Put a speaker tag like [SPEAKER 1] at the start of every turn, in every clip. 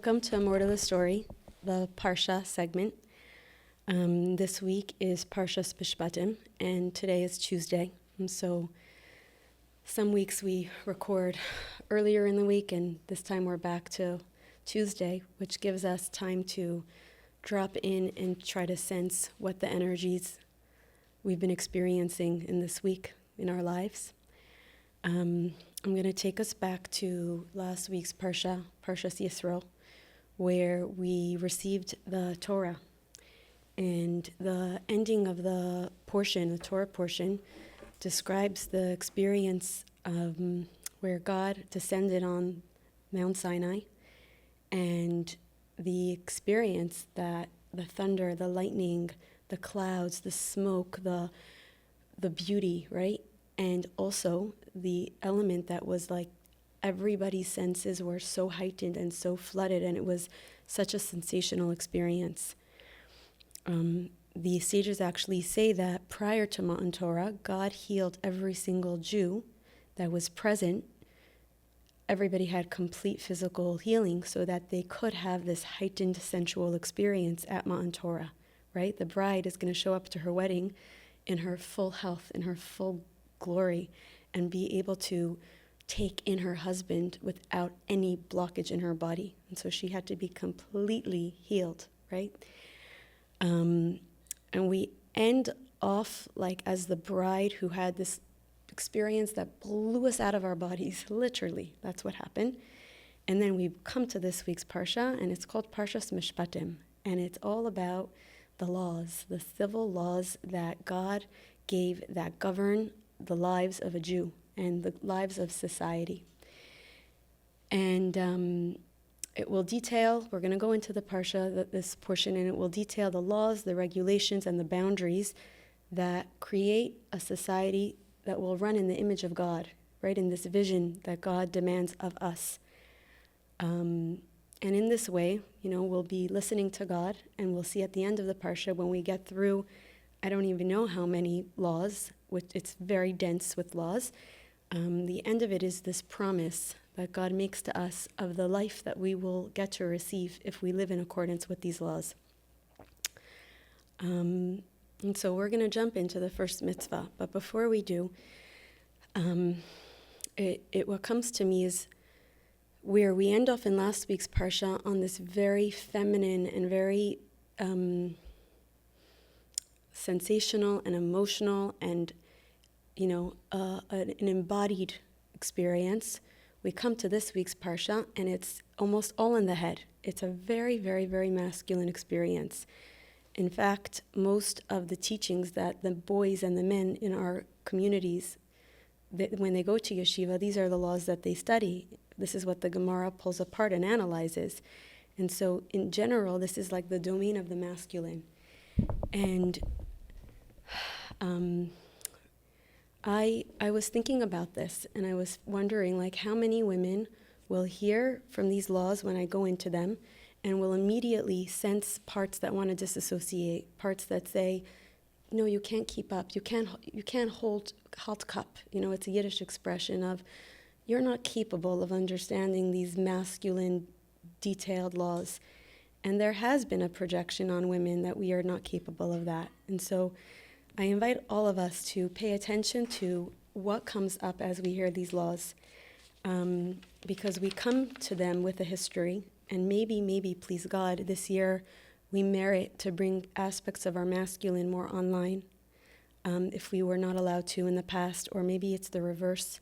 [SPEAKER 1] Welcome to More to the Story, the Parsha segment. This week is Parshas Mishpatim, and today is Tuesday. And so some weeks we record earlier in the week, and this time we're back to Tuesday, which gives us time to drop in and try to sense what the energies we've been experiencing in this week in our lives. I'm going to take us back to last week's Parshas Yisro, where we received the Torah. And the ending of the Torah portion, describes the experience where God descended on Mount Sinai, and the experience that the thunder, the lightning, the clouds, the smoke, the beauty, right? And also the element that was like everybody's senses were so heightened and so flooded, and it was such a sensational experience. The sages actually say that prior to Matan Torah, God healed every single Jew that was present. Everybody had complete physical healing so that they could have this heightened sensual experience at Matan Torah, right? The bride is going to show up to her wedding in her full health, in her full glory, and be able to take in her husband without any blockage in her body. And so she had to be completely healed, right? And we end off like as the bride who had this experience that blew us out of our bodies, literally. That's what happened. And then we come to this week's Parsha, and it's called Parshas Mishpatim. And it's all about the laws, the civil laws that God gave that govern the lives of a Jew and the lives of society. And it will detail, we're going to go into the Parsha, this portion, and it will detail the laws, the regulations, and the boundaries that create a society that will run in the image of God, right, in this vision that God demands of us. And in this way, we'll be listening to God, and we'll see at the end of the Parsha, when we get through, I don't even know how many laws, which it's very dense with laws. The end of it is this promise that God makes to us of the life that we will get to receive if we live in accordance with these laws. And so we're going to jump into the first mitzvah. But before we do, what comes to me is where we end off in last week's Parsha on this very feminine and very sensational and emotional and, an embodied experience. We come to this week's Parsha, and it's almost all in the head. It's a very, very, very masculine experience. In fact, most of the teachings that the boys and the men in our communities, when they go to yeshiva, these are the laws that they study. This is what the Gemara pulls apart and analyzes. And so, in general, this is like the domain of the masculine. And I was thinking about this, and I was wondering, how many women will hear from these laws when I go into them, and will immediately sense parts that want to disassociate, parts that say, no, you can't keep up, you can't hold cup. It's a Yiddish expression of, you're not capable of understanding these masculine, detailed laws. And there has been a projection on women that we are not capable of that. And so I invite all of us to pay attention to what comes up as we hear these laws, because we come to them with a history, and maybe, please God, this year we merit to bring aspects of our masculine more online, if we were not allowed to in the past, or maybe it's the reverse.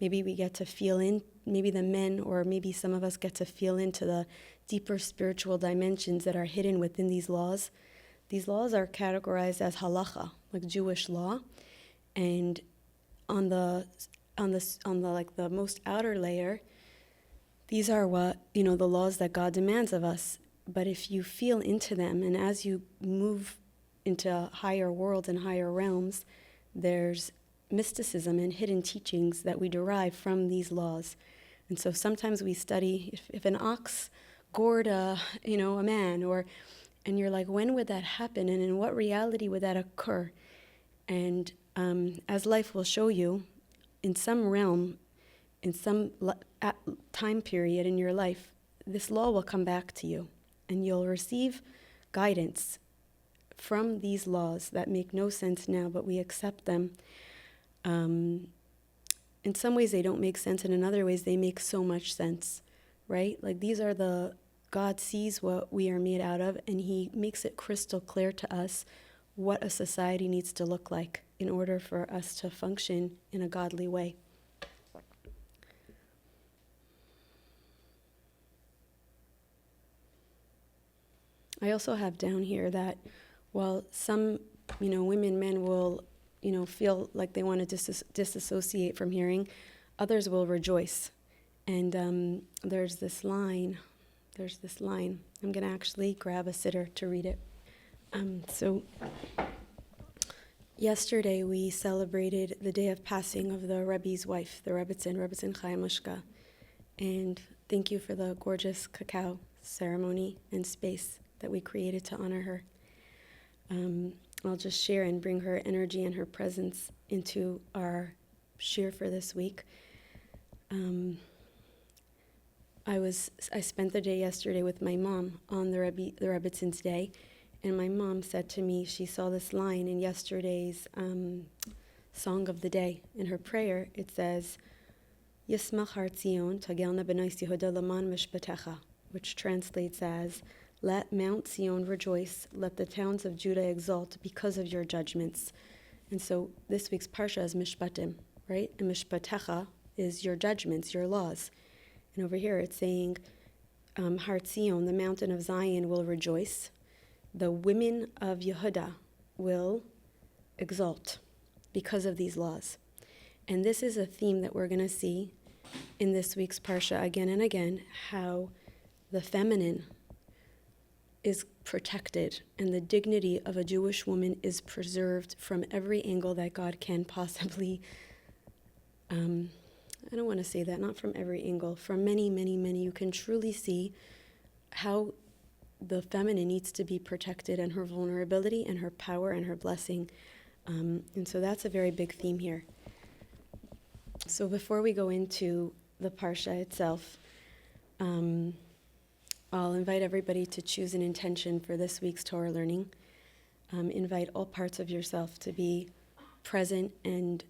[SPEAKER 1] Maybe we get to feel in, maybe the men, or maybe some of us get to feel into the deeper spiritual dimensions that are hidden within these laws. These laws are categorized as halacha, like Jewish law, and on the most outer layer, these are what the laws that God demands of us. But if you feel into them, and as you move into higher worlds and higher realms, there's mysticism and hidden teachings that we derive from these laws. And so sometimes we study if an ox gored a man, and you're like, when would that happen, and in what reality would that occur? And as life will show you, in some realm, in some time period in your life, this law will come back to you, and you'll receive guidance from these laws that make no sense now, but we accept them. In some ways they don't make sense, and in other ways they make so much sense, right? Like these are God sees what we are made out of, and he makes it crystal clear to us what a society needs to look like in order for us to function in a godly way. I also have down here that while some, women, men will, feel like they want to disassociate from hearing, others will rejoice. And there's this line. I'm going to actually grab a sitter to read it. So yesterday we celebrated the day of passing of the Rebbe's wife, the Rebbetzin Chaya Mushka. And thank you for the gorgeous cacao ceremony and space that we created to honor her. I'll just share and bring her energy and her presence into our shir for this week. I spent the day yesterday with my mom on the Rebbetzins day, and my mom said to me she saw this line in yesterday's song of the day. In her prayer, it says, Yismach Har Tzion tagelna b'nais Yehuda laman mishpatecha, which translates as, let Mount Zion rejoice, let the towns of Judah exult because of your judgments. And so this week's Parsha is Mishpatim, right? And Mishpatecha is your judgments, your laws. And over here it's saying, Har Zion, the mountain of Zion, will rejoice. The women of Yehuda will exult because of these laws. And this is a theme that we're going to see in this week's Parsha again and again, how the feminine is protected and the dignity of a Jewish woman is preserved from every angle that God can possibly, I don't want to say that, not from every angle, from many, many, many. You can truly see how the feminine needs to be protected, and her vulnerability and her power and her blessing. And so that's a very big theme here. So before we go into the Parsha itself, I'll invite everybody to choose an intention for this week's Torah learning. Invite all parts of yourself to be present and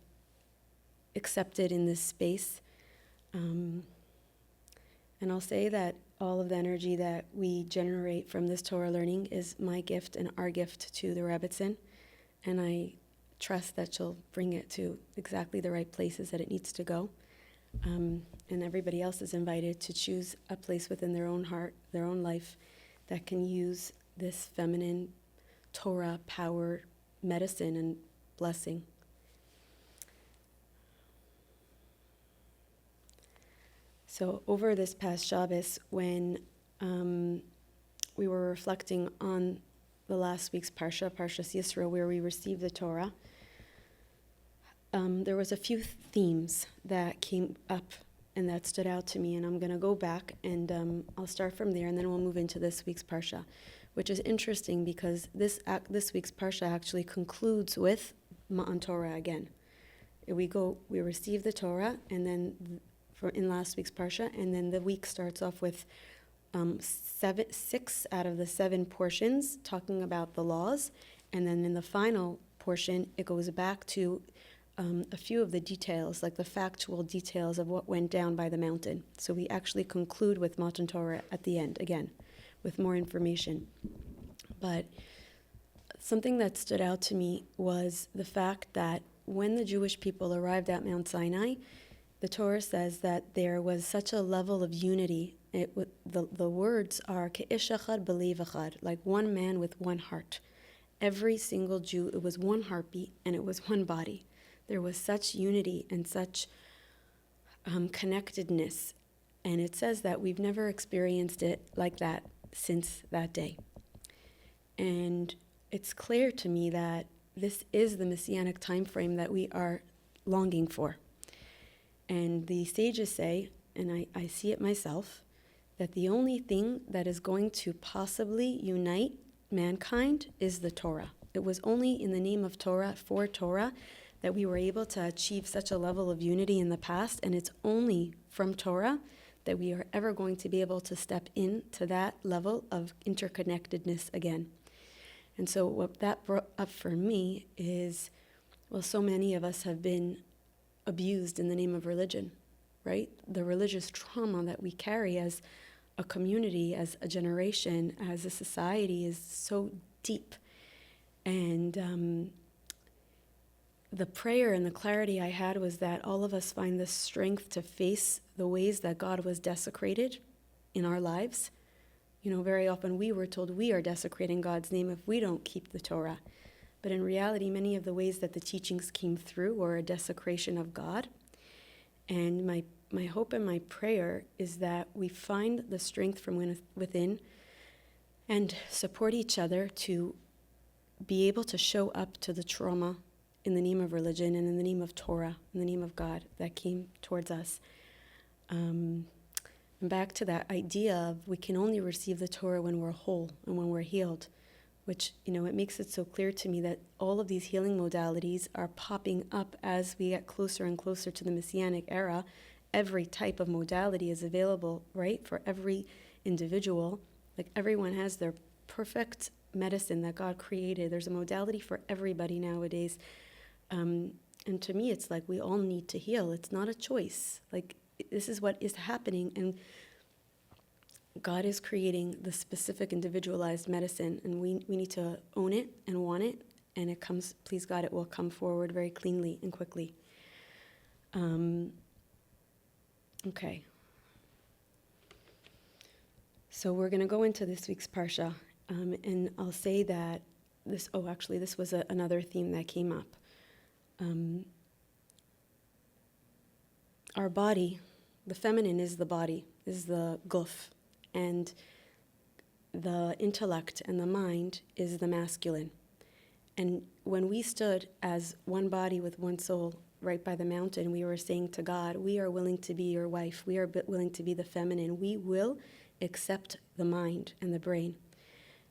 [SPEAKER 1] accepted in this space. And I'll say that all of the energy that we generate from this Torah learning is my gift and our gift to the Rebbetzin. And I trust that she'll bring it to exactly the right places that it needs to go. And everybody else is invited to choose a place within their own heart, their own life, that can use this feminine Torah power, medicine, and blessing. So over this past Shabbos, when we were reflecting on the last week's Parsha, Parshas Yisro, where we received the Torah, there was a few themes that came up and that stood out to me, and I'm going to go back and I'll start from there, and then we'll move into this week's Parsha, which is interesting because this week's Parsha actually concludes with Ma'an Torah again. We receive the Torah, and then in last week's Parsha, and then the week starts off with 6 out of the 7 portions talking about the laws, and then in the final portion it goes back to a few of the details, like the factual details of what went down by the mountain. So we actually conclude with Matan Torah at the end, again, with more information. But something that stood out to me was the fact that when the Jewish people arrived at Mount Sinai, the Torah says that there was such a level of unity. The words are ke'ish echad b'lev echad, like one man with one heart. Every single Jew, it was one heartbeat and it was one body. There was such unity and such connectedness. And it says that we've never experienced it like that since that day. And it's clear to me that this is the Messianic time frame that we are longing for. And the sages say, and I see it myself, that the only thing that is going to possibly unite mankind is the Torah. It was only in the name of Torah, for Torah, that we were able to achieve such a level of unity in the past, and it's only from Torah that we are ever going to be able to step into that level of interconnectedness again. And so what that brought up for me is, well, so many of us have been abused in the name of religion, right? The religious trauma that we carry as a community, as a generation, as a society is so deep. And the prayer and the clarity I had was that all of us find the strength to face the ways that God was desecrated in our lives. Very often we were told we are desecrating God's name if we don't keep the Torah. But in reality, many of the ways that the teachings came through were a desecration of God. And my hope and my prayer is that we find the strength from within and support each other to be able to show up to the trauma in the name of religion and in the name of Torah, in the name of God that came towards us. And back to that idea of we can only receive the Torah when we're whole and when we're healed, which, it makes it so clear to me that all of these healing modalities are popping up as we get closer and closer to the Messianic era. Every type of modality is available, right, for every individual. Like everyone has their perfect medicine that God created. There's a modality for everybody nowadays. And to me, it's like we all need to heal. It's not a choice. Like this is what is happening. And God is creating the specific individualized medicine, and we need to own it and want it, and it comes, please God, it will come forward very cleanly and quickly. Okay. So we're going to go into this week's Parsha, and I'll say that this was another theme that came up. Our body, the feminine is the body, is the guf, and the intellect and the mind is the masculine. And when we stood as one body with one soul right by the mountain, we were saying to God, we are willing to be your wife. We are willing to be the feminine. We will accept the mind and the brain.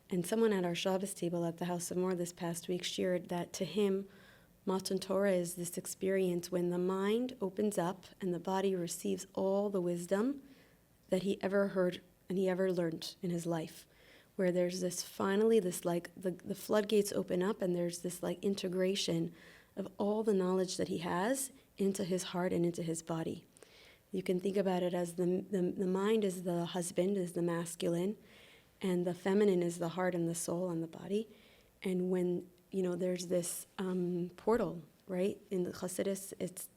[SPEAKER 1] And someone at our Shabbos table at the House of More this past week shared that to him, Matan Torah is this experience when the mind opens up and the body receives all the wisdom that he ever heard and he ever learned in his life, where there's this finally this like the floodgates open up and there's this like integration of all the knowledge that he has into his heart and into his body. You can think about it as the mind is the husband, is the masculine, and the feminine is the heart and the soul and the body. And when there's this portal, right? In the Chassidus, it's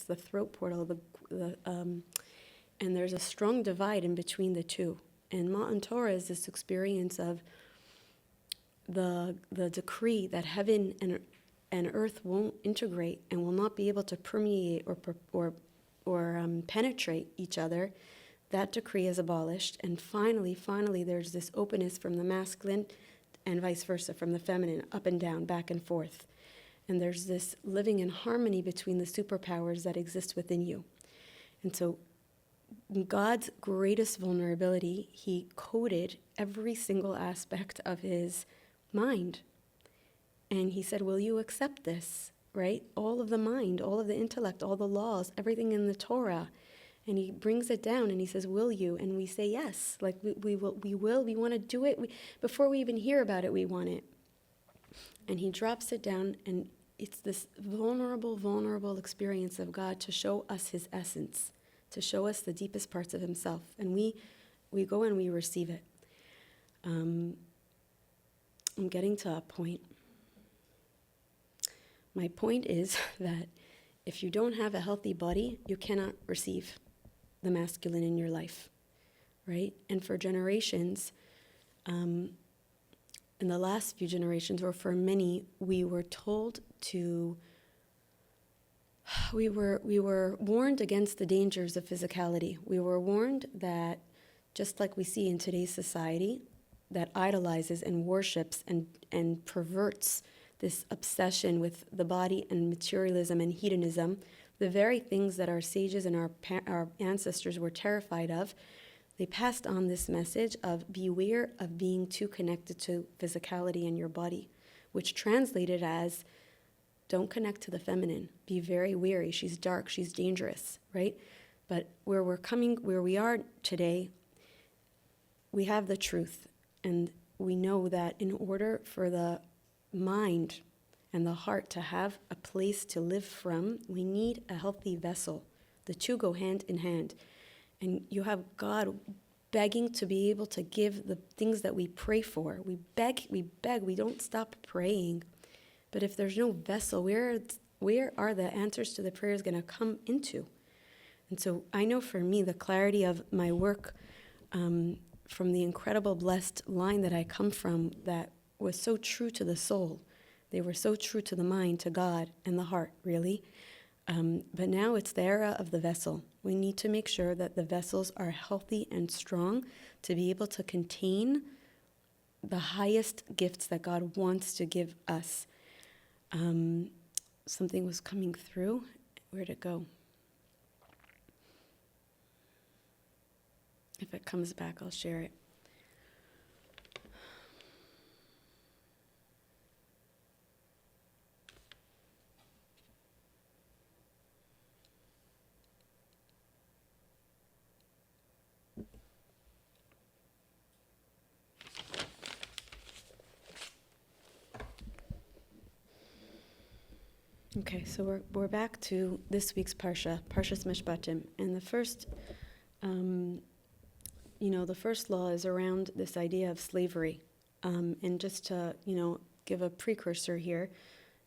[SPEAKER 1] the throat portal, and there's a strong divide in between the two. And Matan Torah is this experience of the decree that heaven and earth won't integrate and will not be able to permeate or penetrate each other. That decree is abolished, and finally, there's this openness from the masculine and vice versa, from the feminine, up and down, back and forth. And there's this living in harmony between the superpowers that exist within you. And so God's greatest vulnerability, he coded every single aspect of his mind. And he said, will you accept this, right? All of the mind, all of the intellect, all the laws, everything in the Torah. And he brings it down and he says, will you? And we say yes, like we want to do it. Before we even hear about it, we want it. And he drops it down, and it's this vulnerable experience of God to show us his essence, to show us the deepest parts of himself. And we go and we receive it. I'm getting to a point. My point is that if you don't have a healthy body, you cannot receive the masculine in your life, right? And for generations, in the last few generations, or for many, we were warned against the dangers of physicality. We were warned that, just like we see in today's society, that idolizes and worships and perverts this obsession with the body and materialism and hedonism, the very things that our sages and our ancestors were terrified of, they passed on this message of beware of being too connected to physicality in your body, which translated as don't connect to the feminine. Be very wary. She's dark. She's dangerous, right? But where we are today, we have the truth, and we know that in order for the mind and the heart to have a place to live from, we need a healthy vessel. The two go hand in hand. And you have God begging to be able to give the things that we pray for. We beg, we don't stop praying. But if there's no vessel, where are the answers to the prayers going to come into? And so I know for me, the clarity of my work from the incredible blessed line that I come from that was so true to the soul. They were so true to the mind, to God, and the heart, really. But now it's the era of the vessel. We need to make sure that the vessels are healthy and strong to be able to contain the highest gifts that God wants to give us. Something was coming through. Where'd it go? If it comes back, I'll share it. Okay, so we're back to this week's Parsha, Parshas Mishpatim, and the first law is around this idea of slavery. And just to, give a precursor here,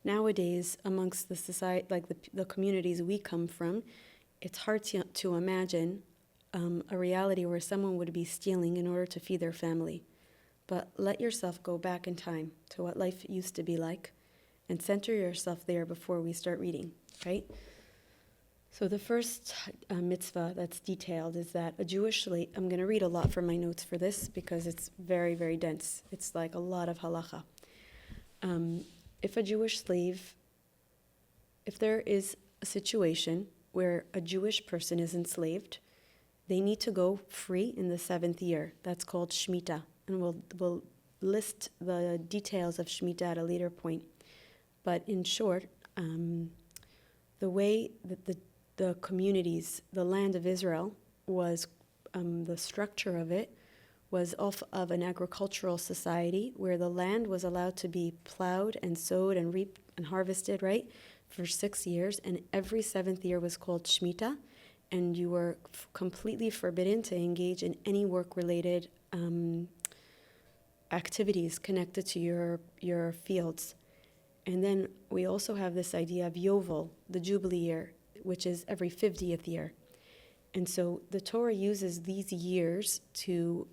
[SPEAKER 1] nowadays amongst the society, like the communities we come from, it's hard to imagine a reality where someone would be stealing in order to feed their family. But let yourself go back in time to what life used to be like, and center yourself there before we start reading, right? So the first mitzvah that's detailed is that a Jewish slave, I'm going to read a lot from my notes for this because it's very, very dense. It's like a lot of halacha. If a Jewish slave, if there is a situation where a Jewish person is enslaved, they need to go free in the 7th year. That's called Shemitah. And we'll list the details of Shemitah at a later point. But in short, the way that the communities, the land of Israel was, the structure of it was off of an agricultural society where the land was allowed to be plowed and sowed and reaped and harvested, right, for 6 years. And every 7th year was called Shemitah. And you were completely forbidden to engage in any work-related activities connected to your fields. And then we also have this idea of Yovel, the Jubilee year, which is every 50th year. And so the Torah uses these years to,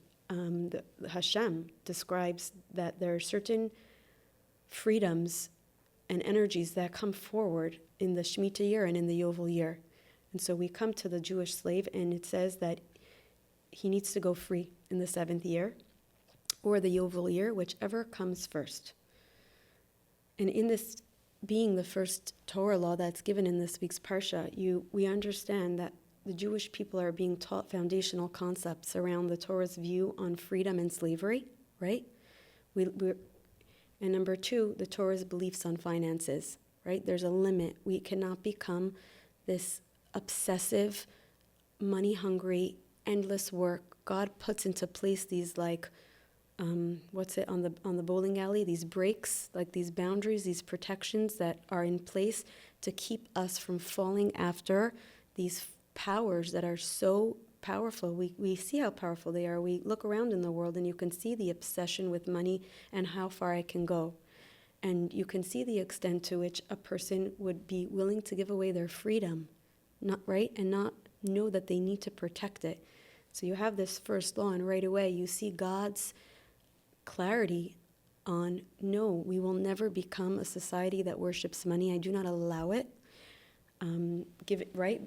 [SPEAKER 1] Hashem describes that there are certain freedoms and energies that come forward in the Shemitah year and in the Yovel year. And so we come to the Jewish slave, and it says that he needs to go free in the 7th year, or the Yovel year, whichever comes first. And in this being the first Torah law that's given in this week's Parsha, we understand that the Jewish people are being taught foundational concepts around the Torah's view on freedom and slavery, right? And number 2, the Torah's beliefs on finances, right? There's a limit. We cannot become this obsessive, money-hungry, endless work. God puts into place these on the bowling alley, these breaks, like these boundaries, these protections that are in place to keep us from falling after these powers that are so powerful. We see how powerful they are. We look around in the world and you can see the obsession with money and how far it can go. And you can see the extent to which a person would be willing to give away their freedom, not right, and not know that they need to protect it. So you have this first law, and right away you see God's clarity on, no, we will never become a society that worships money. I do not allow it. Give it, right?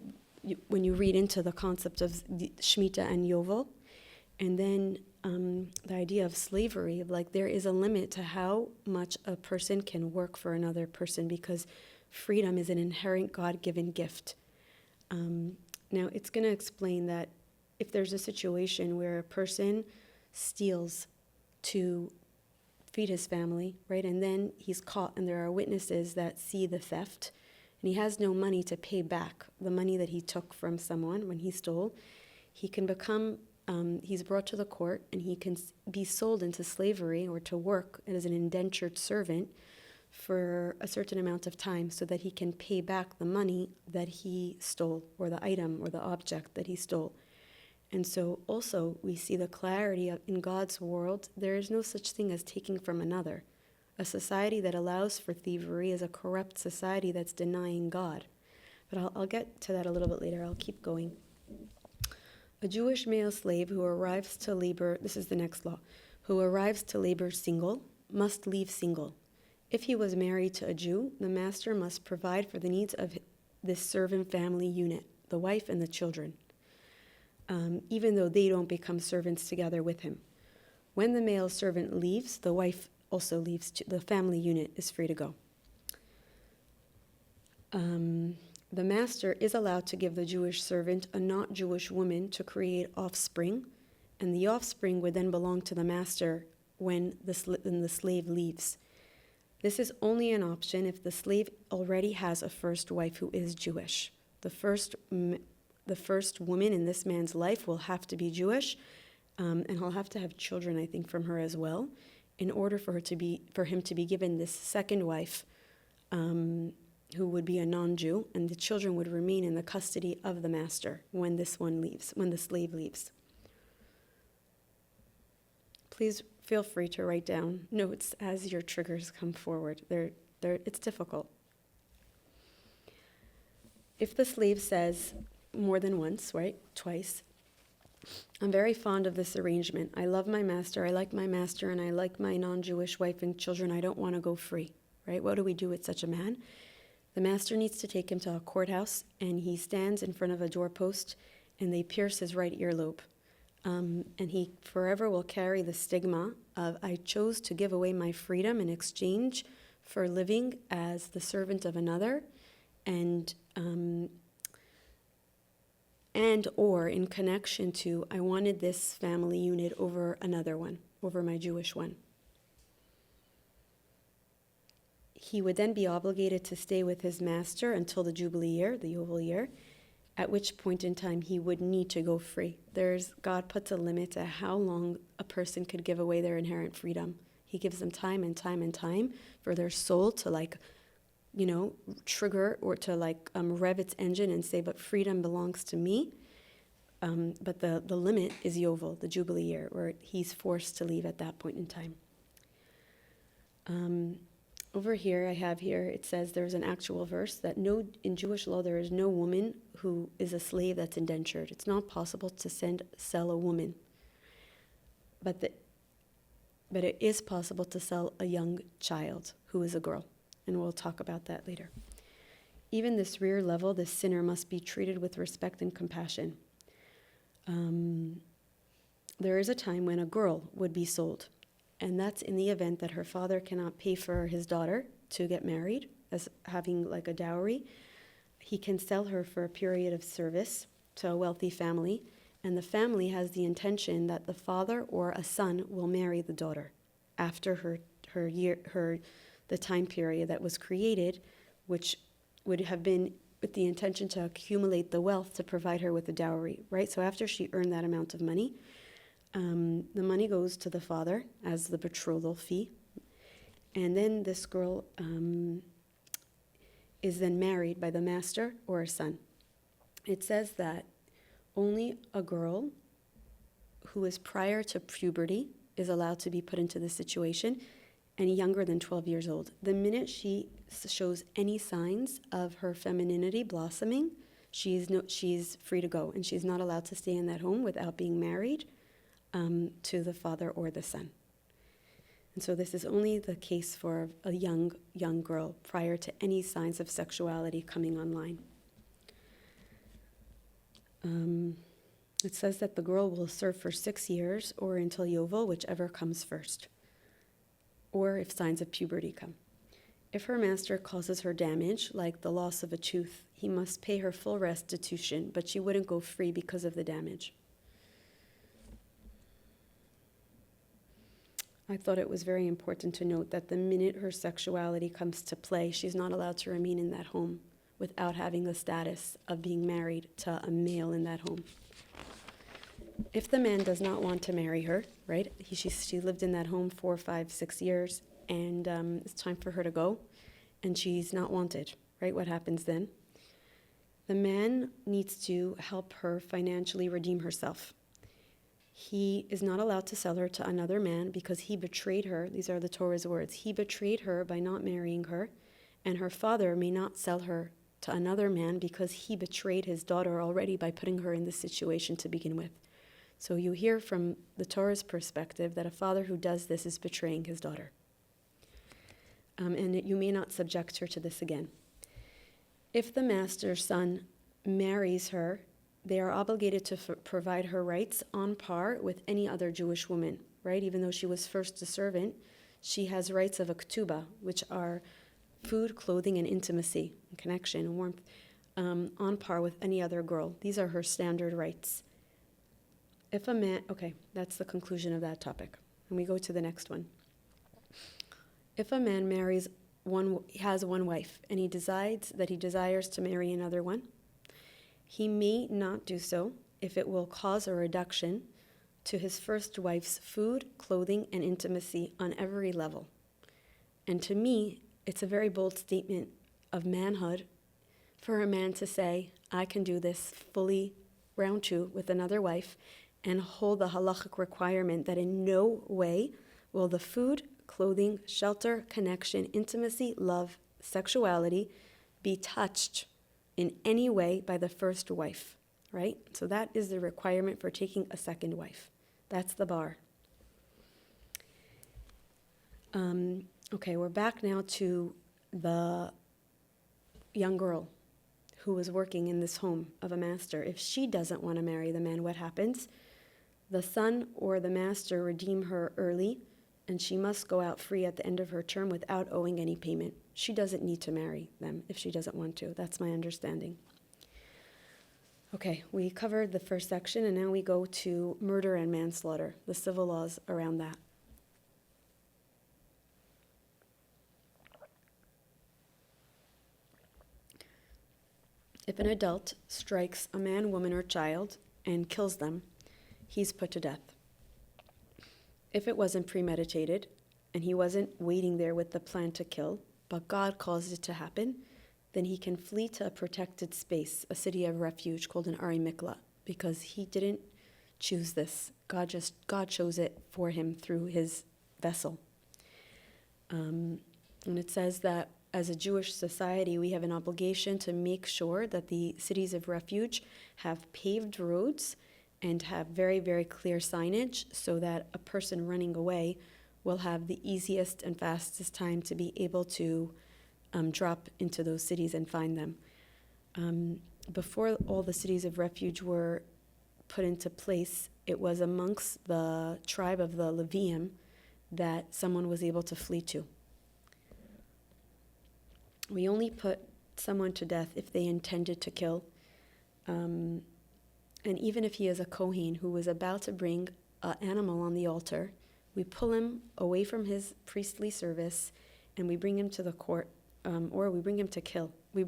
[SPEAKER 1] When you read into the concept of Shemitah and Yovel, and then the idea of slavery, of there is a limit to how much a person can work for another person, because freedom is an inherent God-given gift. Now, it's going to explain that if there's a situation where a person steals to feed his family, right, and then he's caught and there are witnesses that see the theft, and he has no money to pay back the money that he took from someone when he stole, he can become, he's brought to the court, and he can be sold into slavery or to work as an indentured servant for a certain amount of time so that he can pay back the money that he stole, or the item or the object that he stole. And so also we see the clarity of, in God's world, there is no such thing as taking from another. A society that allows for thievery is a corrupt society that's denying God. But I'll get to that a little bit later. I'll keep going. A Jewish male slave who arrives to labor, this is the next law, who arrives to labor single, must leave single. If he was married to a Jew, the master must provide for the needs of this servant family unit, the wife and the children, even though they don't become servants together with him. When the male servant leaves, the wife also leaves. The family unit is free to go. The master is allowed to give the Jewish servant a not Jewish woman to create offspring, and the offspring would then belong to the master when the slave leaves. This is only an option if the slave already has a first wife who is Jewish. The first woman in this man's life will have to be Jewish, and he'll have to have children, I think, from her as well, in order for him to be given this second wife, who would be a non-Jew, and the children would remain in the custody of the master when the slave leaves. Please feel free to write down notes as your triggers come forward. It's difficult. If the slave says more than once, right, twice, I'm very fond of this arrangement. I love my master, I like my master, and I like my non-Jewish wife and children. I don't want to go free, right? What do we do with such a man? The master needs to take him to a courthouse, and he stands in front of a doorpost, and they pierce his right earlobe. And he forever will carry the stigma of, I chose to give away my freedom in exchange for living as the servant of another, and or in connection to, I wanted this family unit over another one, over my Jewish one. He would then be obligated to stay with his master until the Jubilee year, the Yovel year, at which point in time he would need to go free. God puts a limit to how long a person could give away their inherent freedom. He gives them time and time and time for their soul to trigger or to rev its engine and say, but freedom belongs to me. But the limit is Yovel, the Jubilee year, where he's forced to leave at that point in time. Over here, it says there's an actual verse that in Jewish law there is no woman who is a slave that's indentured. It's not possible to sell a woman. But it is possible to sell a young child who is a girl. And we'll talk about that later. Even this rear level, this sinner must be treated with respect and compassion. There is a time when a girl would be sold. And that's in the event that her father cannot pay for his daughter to get married, as having like a dowry. He can sell her for a period of service to a wealthy family, and the family has the intention that the father or a son will marry the daughter after the time period that was created, which would have been with the intention to accumulate the wealth to provide her with a dowry, right? So after she earned that amount of money, the money goes to the father as the betrothal fee, and then this girl is then married by the master or a son. It says that only a girl who is prior to puberty is allowed to be put into this situation, and younger than 12 years old. The minute she shows any signs of her femininity blossoming, she's free to go, and she's not allowed to stay in that home without being married to the father or the son. And so this is only the case for a young girl prior to any signs of sexuality coming online. It says that the girl will serve for 6 years or until Yovel, whichever comes first, or if signs of puberty come. If her master causes her damage, like the loss of a tooth, he must pay her full restitution, but she wouldn't go free because of the damage. I thought it was very important to note that the minute her sexuality comes to play, she's not allowed to remain in that home without having the status of being married to a male in that home. If the man does not want to marry her, right? She lived in that home 4, 5, 6 years, and it's time for her to go, and she's not wanted, right? What happens then? The man needs to help her financially redeem herself. He is not allowed to sell her to another man because he betrayed her. These are the Torah's words. He betrayed her by not marrying her, and her father may not sell her to another man because he betrayed his daughter already by putting her in this situation to begin with. So you hear from the Torah's perspective that a father who does this is betraying his daughter. And you may not subject her to this again. If the master's son marries her, they are obligated to provide her rights on par with any other Jewish woman, right? Even though she was first a servant, she has rights of a ketubah, which are food, clothing, and intimacy, and connection, and warmth, on par with any other girl. These are her standard rights. If a man, okay, that's the conclusion of that topic. And we go to the next one. If a man has one wife, and he decides that he desires to marry another one, he may not do so if it will cause a reduction to his first wife's food, clothing, and intimacy on every level. And to me, it's a very bold statement of manhood for a man to say, I can do this fully round 2 with another wife and hold the halachic requirement that in no way will the food, clothing, shelter, connection, intimacy, love, sexuality be touched in any way by the first wife, right? So that is the requirement for taking a second wife. That's the bar. Okay, we're back now to the young girl who was working in this home of a master. If she doesn't want to marry the man, what happens? The son or the master redeem her early, and she must go out free at the end of her term without owing any payment. She doesn't need to marry them if she doesn't want to. That's my understanding. Okay, we covered the first section, and now we go to murder and manslaughter, the civil laws around that. If an adult strikes a man, woman, or child and kills them, he's put to death. If it wasn't premeditated and he wasn't waiting there with the plan to kill, but God caused it to happen, then he can flee to a protected space, a city of refuge called an Ari Mikla, because he didn't choose this. God chose it for him through his vessel. And it says that as a Jewish society, we have an obligation to make sure that the cities of refuge have paved roads and have very, very clear signage so that a person running away will have the easiest and fastest time to be able to drop into those cities and find them. Before all the cities of refuge were put into place, it was amongst the tribe of the Levium that someone was able to flee to. We only put someone to death if they intended to kill. And even if he is a Kohen who was about to bring an animal on the altar, we pull him away from his priestly service and we bring him to the court, or we bring him to kill. We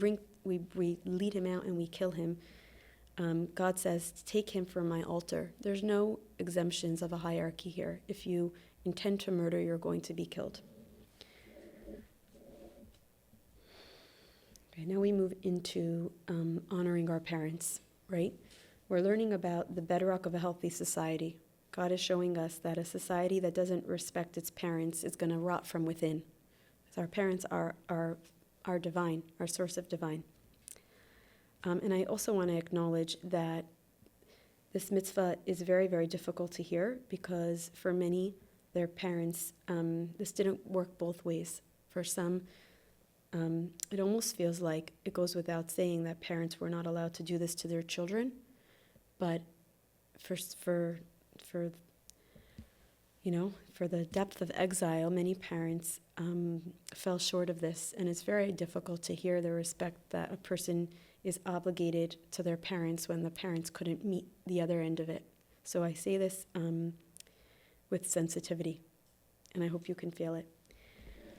[SPEAKER 1] lead him out and we kill him. God says, take him from my altar. There's no exemptions of a hierarchy here. If you intend to murder, you're going to be killed. Okay, now we move into honoring our parents, right? We're learning about the bedrock of a healthy society. God is showing us that a society that doesn't respect its parents is going to rot from within. So our parents are divine, our source of divine. And I also want to acknowledge that this mitzvah is very, very difficult to hear because for many, their parents, this didn't work both ways. For some, it almost feels like it goes without saying that parents were not allowed to do this to their children. But for the depth of exile, many parents fell short of this, and it's very difficult to hear the respect that a person is obligated to their parents when the parents couldn't meet the other end of it. So I say this with sensitivity, and I hope you can feel it.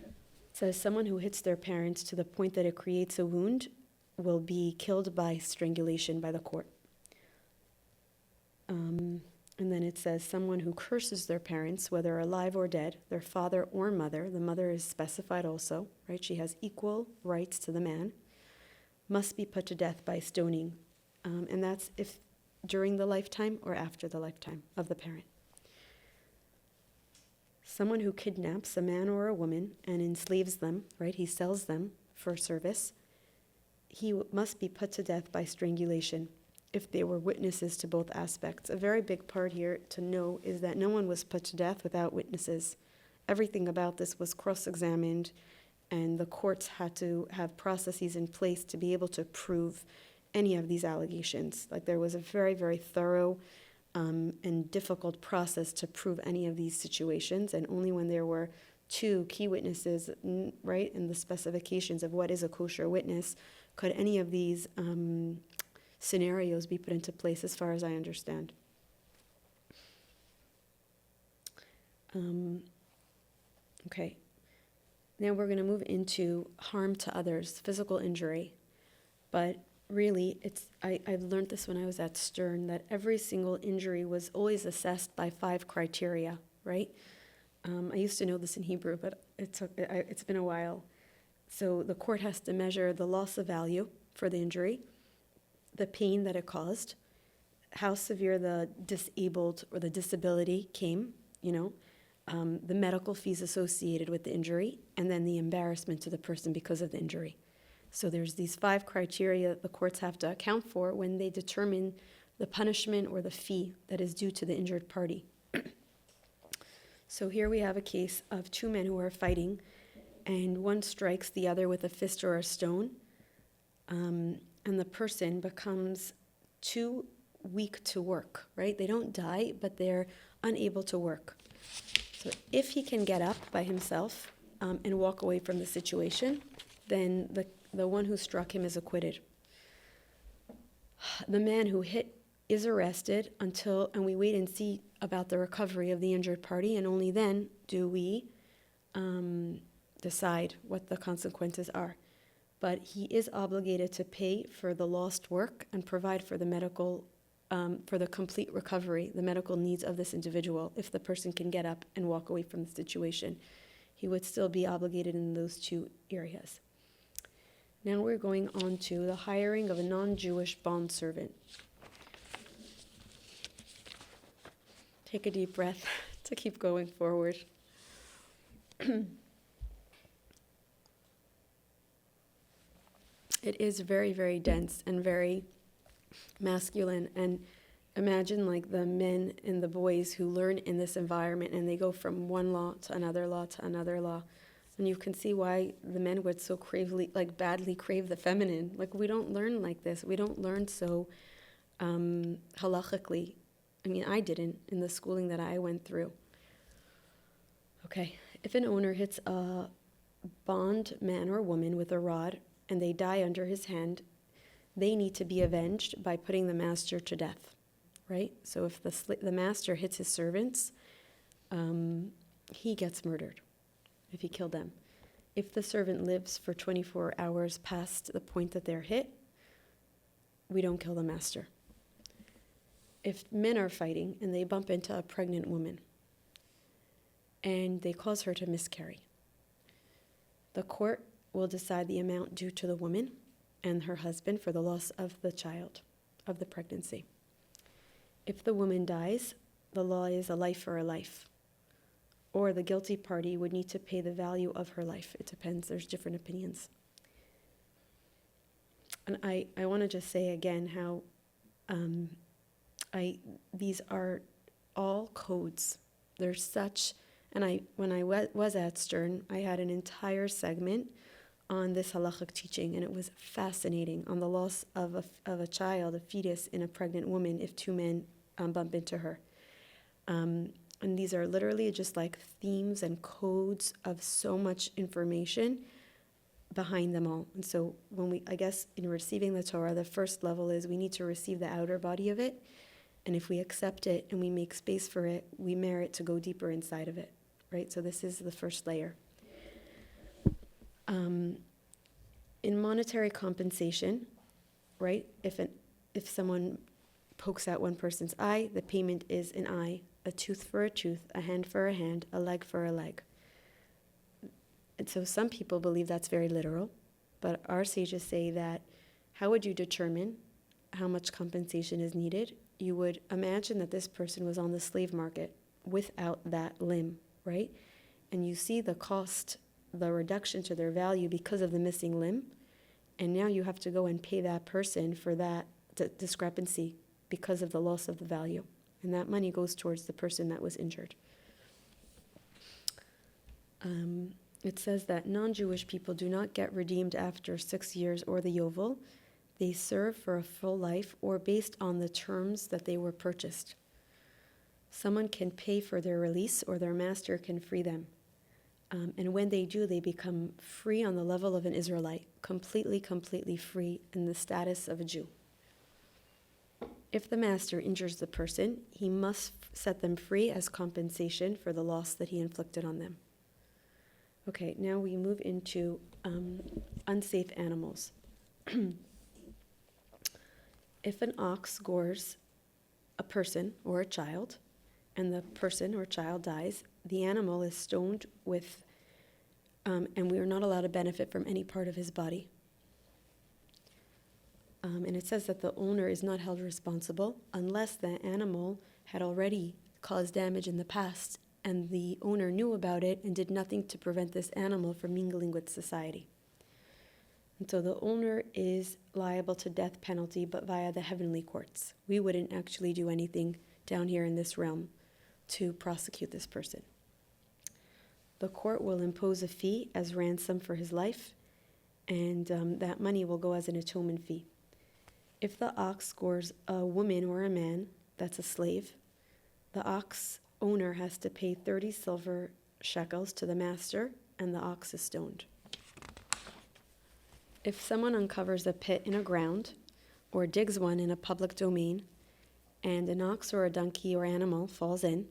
[SPEAKER 1] It says, someone who hits their parents to the point that it creates a wound will be killed by strangulation by the court. And then it says, someone who curses their parents, whether alive or dead, their father or mother, the mother is specified also, right? She has equal rights to the man, must be put to death by stoning. And that's if during the lifetime or after the lifetime of the parent. Someone who kidnaps a man or a woman and enslaves them, right? He sells them for service. He must be put to death by strangulation if they were witnesses to both aspects. A very big part here to know is that no one was put to death without witnesses. Everything about this was cross-examined, and the courts had to have processes in place to be able to prove any of these allegations. Like there was a very, very thorough and difficult process to prove any of these situations, and only when there were two key witnesses, right, in the specifications of what is a kosher witness, could any of these scenarios be put into place, as far as I understand. Okay. Now we're going to move into harm to others, physical injury. But really, I've learned this when I was at Stern, that every single injury was always assessed by 5 criteria, right? I used to know this in Hebrew, but it's been a while. So the court has to measure the loss of value for the injury, the pain that it caused, how severe the disabled or the disability came, the medical fees associated with the injury, and then the embarrassment to the person because of the injury. So there's these 5 criteria that the courts have to account for when they determine the punishment or the fee that is due to the injured party. So here we have a case of 2 men who are fighting, and one strikes the other with a fist or a stone, and the person becomes too weak to work, right? They don't die, but they're unable to work. So if he can get up by himself and walk away from the situation, then the one who struck him is acquitted. The man who hit is arrested and we wait and see about the recovery of the injured party, and only then do we decide what the consequences are. But he is obligated to pay for the lost work and provide for the medical, for the complete recovery, the medical needs of this individual. If the person can get up and walk away from the situation, he would still be obligated in those 2 areas. Now we're going on to the hiring of a non-Jewish bondservant. Take a deep breath to keep going forward. It is very, very dense and very masculine. And imagine like the men and the boys who learn in this environment, and they go from one law to another law to another law. And you can see why the men would so badly crave the feminine. Like, we don't learn like this. We don't learn so halachically. I mean, I didn't in the schooling that I went through. Okay, if an owner hits a bond man or woman with a rod and they die under his hand, they need to be avenged by putting the master to death, right? So if the master hits his servants, he gets murdered if he killed them. If the servant lives for 24 hours past the point that they're hit, we don't kill the master. If men are fighting and they bump into a pregnant woman and they cause her to miscarry, the court will decide the amount due to the woman and her husband for the loss of the child, of the pregnancy. If the woman dies, the law is a life for a life, or the guilty party would need to pay the value of her life. It depends. There's different opinions. And I want to just say again how these are all codes. There's such, and when I was at Stern, I had an entire segment on this halachic teaching, and it was fascinating, on the loss of a child, a fetus in a pregnant woman if 2 men bump into her. And these are literally just like themes and codes of so much information behind them all. And so I guess in receiving the Torah, the first level is we need to receive the outer body of it. And if we accept it and we make space for it, we merit to go deeper inside of it, right? So this is the first layer. in monetary compensation, right? If someone pokes out one person's eye, the payment is an eye, a tooth for a tooth, a hand for a hand, a leg for a leg. And so some people believe that's very literal, but our sages say that how would you determine how much compensation is needed? You would imagine that this person was on the slave market without that limb, right? And you see the cost, the reduction to their value because of the missing limb. And now you have to go and pay that person for that discrepancy because of the loss of the value. And that money goes towards the person that was injured. It says that non-Jewish people do not get redeemed after 6 years or the Yovel. They serve for a full life or based on the terms that they were purchased. Someone can pay for their release or their master can free them. And when they do, they become free on the level of an Israelite, completely free in the status of a Jew. If the master injures the person, he must set them free as compensation for the loss that he inflicted on them. Okay, now we move into unsafe animals. If an ox gores a person or a child, and the person or child dies, the animal is stoned with, and we are not allowed to benefit from any part of his body. And it says that the owner is not held responsible unless the animal had already caused damage in the past and the owner knew about it and did nothing to prevent this animal from mingling with society. And so the owner is liable to death penalty, but via the heavenly courts. We wouldn't actually do anything down here in this realm to prosecute this person. The court will impose a fee as ransom for his life, and that money will go as an atonement fee. If the ox gores a woman or a man that's a slave, the ox owner has to pay 30 silver shekels to the master, and the ox is stoned. If someone uncovers a pit in a ground or digs one in a public domain, and an ox or a donkey or animal falls in,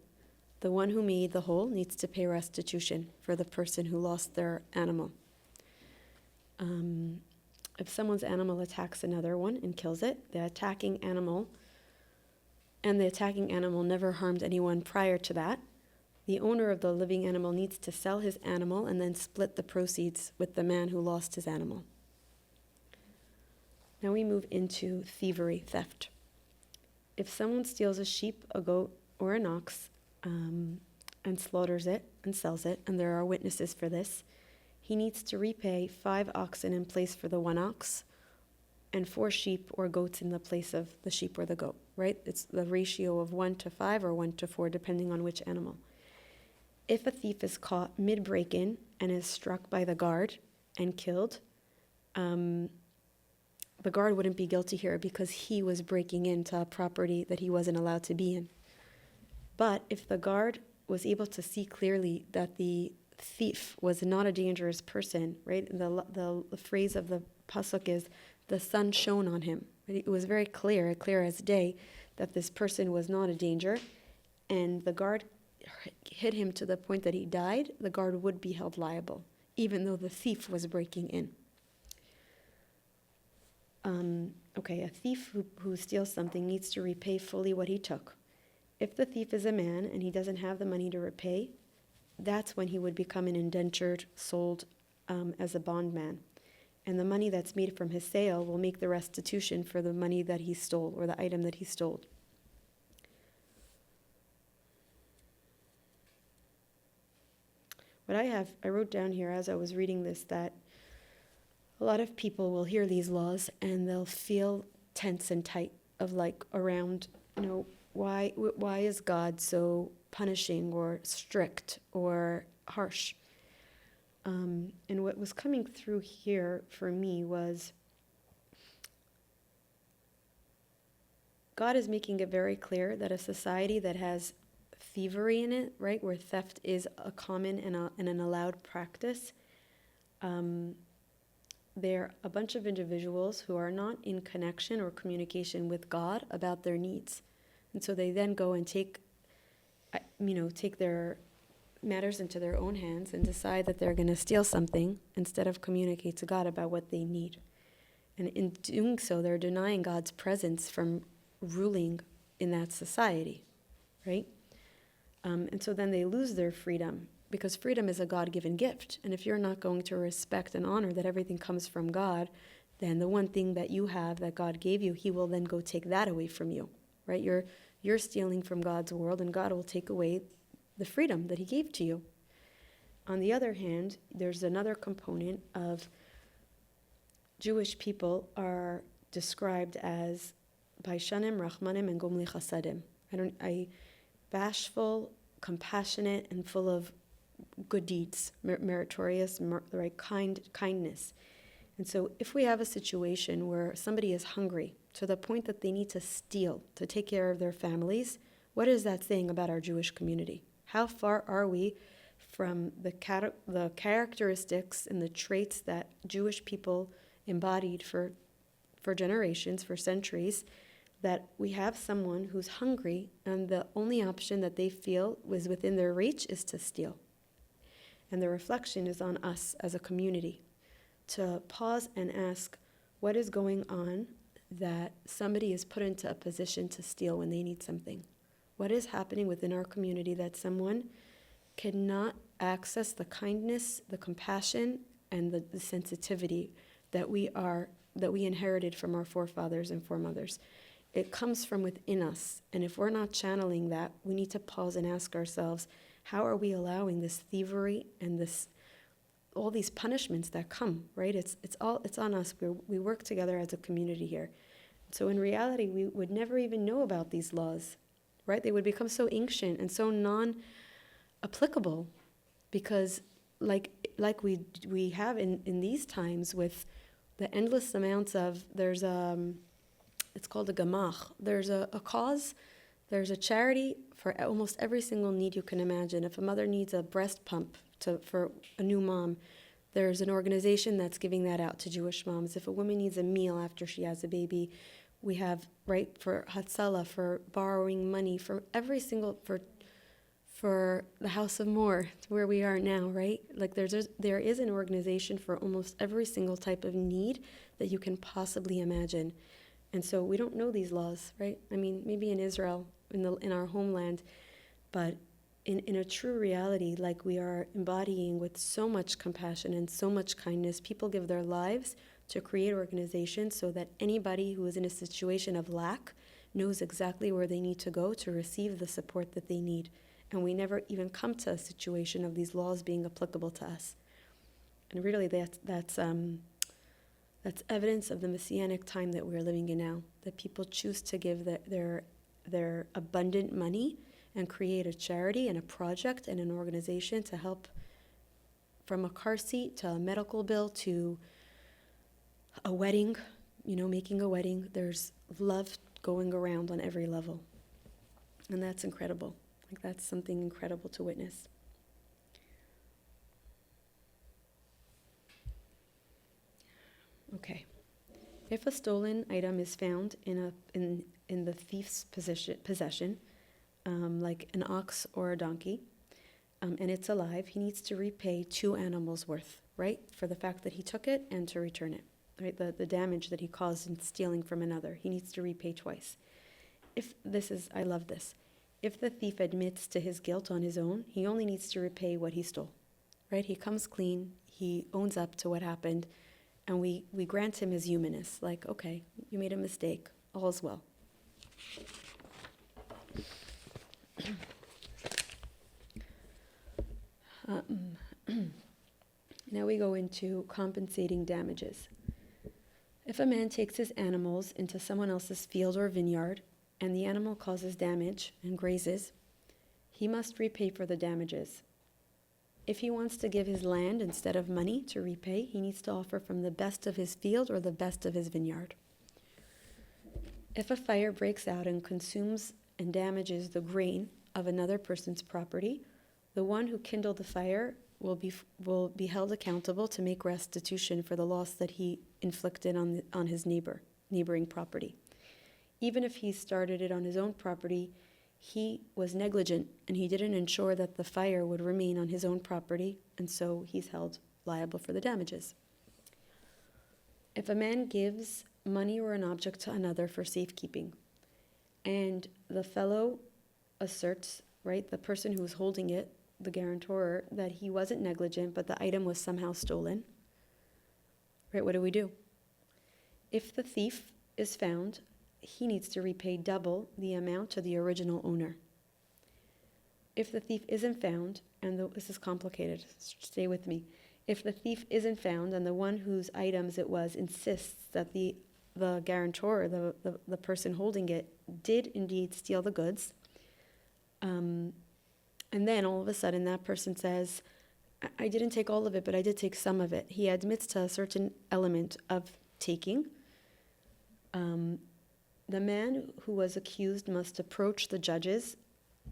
[SPEAKER 1] the one who made the hole needs to pay restitution for the person who lost their animal. If someone's animal attacks another one and kills it, the attacking animal never harmed anyone prior to that, the owner of the living animal needs to sell his animal and then split the proceeds with the man who lost his animal. Now we move into thievery, theft. If someone steals a sheep, a goat, or an ox, and slaughters it and sells it, and there are witnesses for this, he needs to repay 5 oxen in place for the 1 ox, and 4 sheep or goats in the place of the sheep or the goat, right? It's the ratio of 1 to 5 or 1 to 4, depending on which animal. If a thief is caught mid-break-in and is struck by the guard and killed, the guard wouldn't be guilty here because he was breaking into a property that he wasn't allowed to be in. But if the guard was able to see clearly that the thief was not a dangerous person, right? The phrase of the pasuk is, the sun shone on him. Right? It was very clear as day, that this person was not a danger, and the guard hit him to the point that he died, the guard would be held liable, even though the thief was breaking in. A thief who steals something needs to repay fully what he took. If the thief is a man and he doesn't have the money to repay, that's when he would become an indentured, sold as a bondman. And the money that's made from his sale will make the restitution for the money that he stole or the item that he stole. What I wrote down here as I was reading this, that a lot of people will hear these laws and they'll feel tense and tight of around, why is God so punishing or strict or harsh? And what was coming through here for me was God is making it very clear that a society that has thievery in it, right, where theft is a common and an allowed practice, they're a bunch of individuals who are not in connection or communication with God about their needs. And so they then go and take their matters into their own hands and decide that they're going to steal something instead of communicate to God about what they need. And in doing so, they're denying God's presence from ruling in that society, right? And so then they lose their freedom, because freedom is a God-given gift. And if you're not going to respect and honor that everything comes from God, then the one thing that you have that God gave you, he will then go take that away from you, right? You're stealing from God's world, and God will take away the freedom that he gave to you. On the other hand, there's another component of Jewish people are described as Baishanim, Rachmanim, and Gomli Chasadim. Bashful, compassionate, and full of good deeds, meritorious, right, kindness. And so if we have a situation where somebody is hungry to the point that they need to steal to take care of their families, what is that saying about our Jewish community? How far are we from the characteristics and the traits that Jewish people embodied for generations, for centuries, that we have someone who's hungry and the only option that they feel was within their reach is to steal? And the reflection is on us as a community to pause and ask, what is going on that somebody is put into a position to steal when they need something? What is happening within our community that someone cannot access the kindness, the compassion, and the sensitivity that we inherited from our forefathers and foremothers? It comes from within us. And if we're not channeling that, we need to pause and ask ourselves, how are we allowing this thievery and all these punishments that come, right? It's on us. We work together as a community here. So in reality, we would never even know about these laws, right? They would become so ancient and so non-applicable, because like we have in these times with the endless amounts of, it's called a gamach. There's a cause, there's a charity for almost every single need you can imagine. If a mother needs a breast pump for a new mom, there's an organization that's giving that out to Jewish moms. If a woman needs a meal after she has a baby, we have, right, for Hatzalah, for borrowing money, for every single, for the House of More, where we are now, right? Like there is an organization for almost every single type of need that you can possibly imagine. And so we don't know these laws, right? I mean, maybe in Israel, in our homeland, but in a true reality, like we are embodying with so much compassion and so much kindness, people give their lives to create organizations so that anybody who is in a situation of lack knows exactly where they need to go to receive the support that they need. And we never even come to a situation of these laws being applicable to us. And really, that's evidence of the messianic time that we're living in now, that people choose to give their abundant money and create a charity and a project and an organization to help, from a car seat to a medical bill to a wedding, making a wedding. There's love going around on every level. And that's incredible. Like, that's something incredible to witness. Okay. If a stolen item is found in the thief's possession, like an ox or a donkey, and it's alive, he needs to repay 2 animals worth, right? For the fact that he took it and to return it, right? The damage that he caused in stealing from another, he needs to repay twice. I love this. If the thief admits to his guilt on his own, he only needs to repay what he stole, right? He comes clean, he owns up to what happened, and we grant him his humanness, like, okay, you made a mistake, all's well. Now we go into compensating damages. If a man takes his animals into someone else's field or vineyard, and the animal causes damage and grazes, he must repay for the damages. If he wants to give his land instead of money to repay, he needs to offer from the best of his field or the best of his vineyard. If a fire breaks out and consumes and damages the grain of another person's property, the one who kindled the fire will be held accountable to make restitution for the loss that he inflicted on his neighboring property. Even if he started it on his own property, he was negligent and he didn't ensure that the fire would remain on his own property, and so he's held liable for the damages. If a man gives money or an object to another for safekeeping, and the fellow asserts, right, the person who's holding it, the guarantor, that he wasn't negligent, but the item was somehow stolen, right, what do we do? If the thief is found, he needs to repay double the amount to the original owner. If the thief isn't found, and this is complicated, stay with me. If the thief isn't found and the one whose items it was insists that the guarantor, the person holding it, did indeed steal the goods, and then all of a sudden that person says, I didn't take all of it, but I did take some of it. He admits to a certain element of taking. The man who was accused must approach the judges,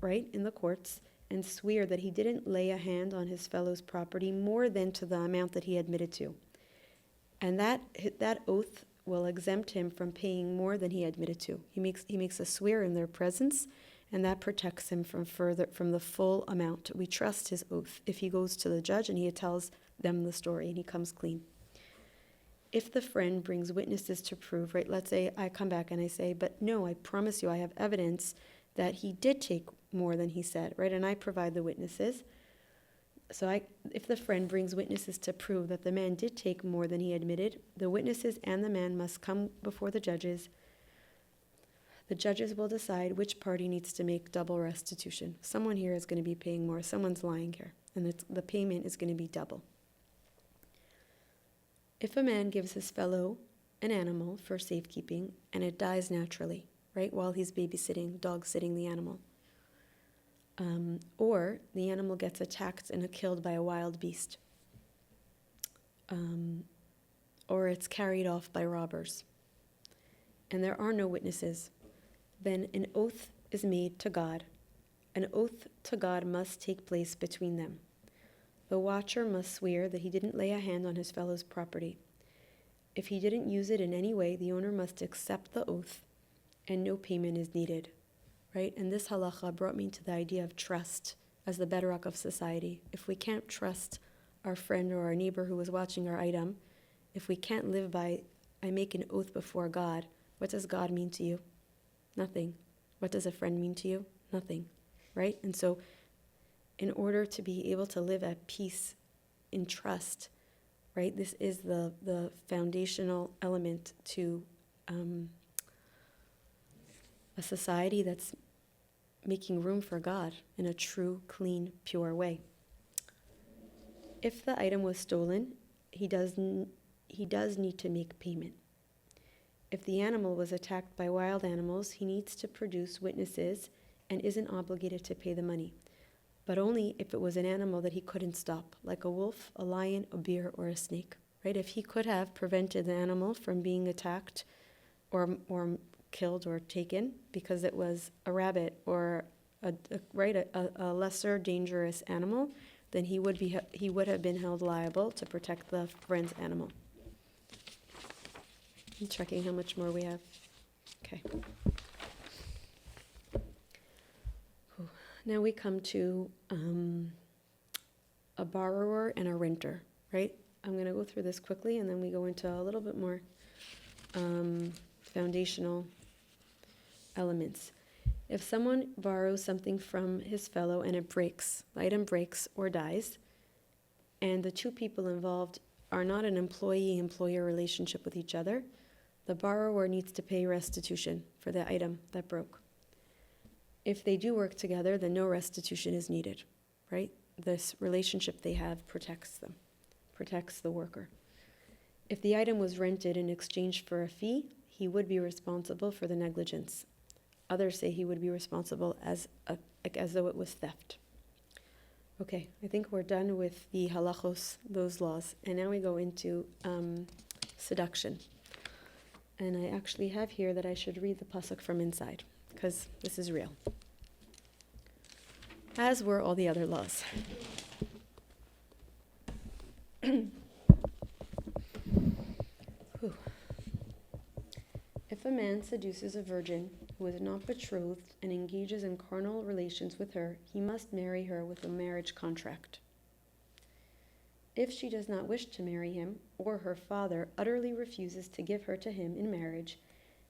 [SPEAKER 1] right, in the courts, and swear that he didn't lay a hand on his fellow's property more than to the amount that he admitted to. And that oath will exempt him from paying more than he admitted to. He makes a swear in their presence, and that protects him from the full amount. We trust his oath if he goes to the judge and he tells them the story and he comes clean. If the friend brings witnesses to prove, right, let's say I come back and I say, but no, I promise you I have evidence that he did take more than he said, right, and I provide the witnesses. So if the friend brings witnesses to prove that the man did take more than he admitted, the witnesses and the man must come before the judges. The judges will decide which party needs to make double restitution. Someone here is going to be paying more, someone's lying here, and the payment is going to be double. If a man gives his fellow an animal for safekeeping and it dies naturally, right, while he's babysitting, dog-sitting the animal, or the animal gets attacked and killed by a wild beast, or it's carried off by robbers, and there are no witnesses, then an oath is made to God. An oath to God must take place between them. The watcher must swear that he didn't lay a hand on his fellow's property. If he didn't use it in any way, the owner must accept the oath, and no payment is needed. Right? And this halacha brought me to the idea of trust as the bedrock of society. If we can't trust our friend or our neighbor who is watching our item, if we can't live by, I make an oath before God, what does God mean to you? Nothing. What does a friend mean to you? Nothing. Right? And so in order to be able to live at peace in trust, right, this is the foundational element to a society that's making room for God in a true, clean, pure way. If the item was stolen, he does need to make payment. If the animal was attacked by wild animals, he needs to produce witnesses and isn't obligated to pay the money, but only if it was an animal that he couldn't stop, like a wolf, a lion, a bear, or a snake. Right? If he could have prevented the animal from being attacked or killed or taken because it was a rabbit or a lesser dangerous animal, then he would have been held liable to protect the friend's animal. I'm checking how much more we have. Okay. Whew. Now we come to a borrower and a renter, right? I'm going to go through this quickly and then we go into a little bit more foundational elements. If someone borrows something from his fellow and it breaks, the item breaks or dies, and the two people involved are not an employee-employer relationship with each other, the borrower needs to pay restitution for the item that broke. If they do work together, then no restitution is needed, right? This relationship they have protects them, protects the worker. If the item was rented in exchange for a fee, he would be responsible for the negligence. Others say he would be responsible as though it was theft. Okay, I think we're done with the halachos, those laws, and now we go into seduction. And I actually have here that I should read the pasuk from inside, because this is real. As were all the other laws. If If a man seduces a virgin who is not betrothed and engages in carnal relations with her, he must marry her with a marriage contract. If she does not wish to marry him, or her father utterly refuses to give her to him in marriage,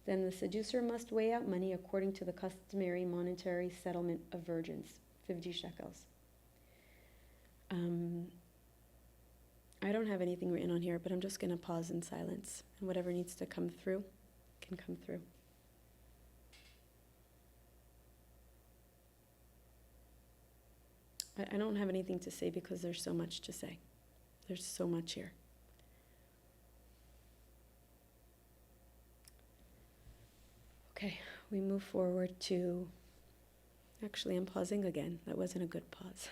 [SPEAKER 1] then the seducer must weigh out money according to the customary monetary settlement of virgins, 50 shekels. I don't have anything written on here, but I'm just going to pause in silence, and whatever needs to come through can come through. I don't have anything to say because there's so much to say. There's so much here. Okay, we move forward to... Actually, I'm pausing again. That wasn't a good pause.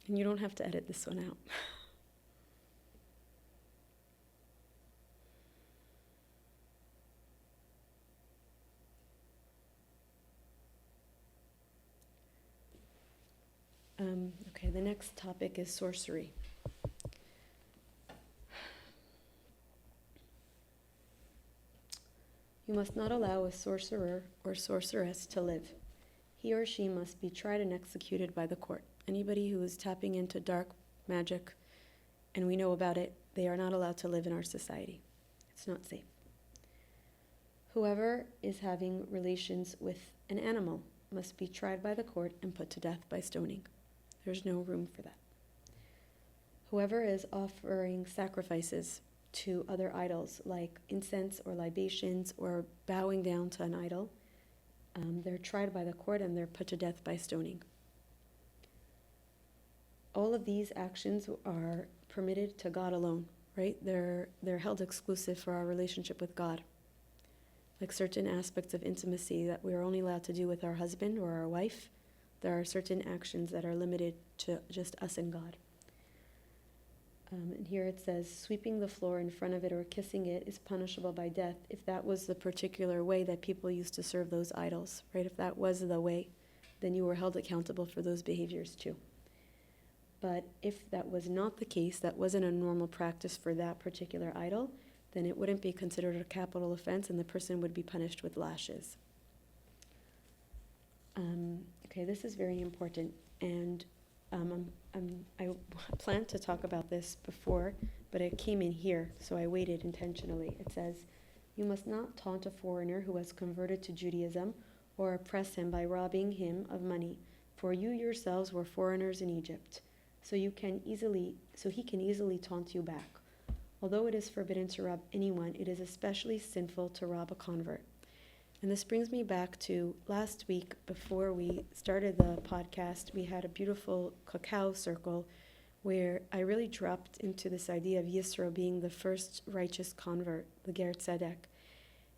[SPEAKER 1] And you don't have to edit this one out. Okay, the next topic is sorcery. You must not allow a sorcerer or sorceress to live. He or she must be tried and executed by the court. Anybody who is tapping into dark magic, and we know about it, they are not allowed to live in our society. It's not safe. Whoever is having relations with an animal must be tried by the court and put to death by stoning. There's no room for that. Whoever is offering sacrifices to other idols, like incense or libations or bowing down to an idol, they're tried by the court and they're put to death by stoning. All of these actions are permitted to God alone, right? They're held exclusive for our relationship with God. Like certain aspects of intimacy that we're only allowed to do with our husband or our wife, there are certain actions that are limited to just us and God. And here it says, sweeping the floor in front of it or kissing it is punishable by death if that was the particular way that people used to serve those idols, right? If that was the way, then you were held accountable for those behaviors too. But if that was not the case, that wasn't a normal practice for that particular idol, then it wouldn't be considered a capital offense and the person would be punished with lashes. Okay, this is very important, and I planned to talk about this before, but it came in here, so I waited intentionally. It says, you must not taunt a foreigner who has converted to Judaism or oppress him by robbing him of money, for you yourselves were foreigners in Egypt. So he can easily taunt you back. Although it is forbidden to rob anyone, it is especially sinful to rob a convert. And this brings me back to last week before we started the podcast. We had a beautiful cacao circle where I really dropped into this idea of Yisro being the first righteous convert, the Ger Tzedek.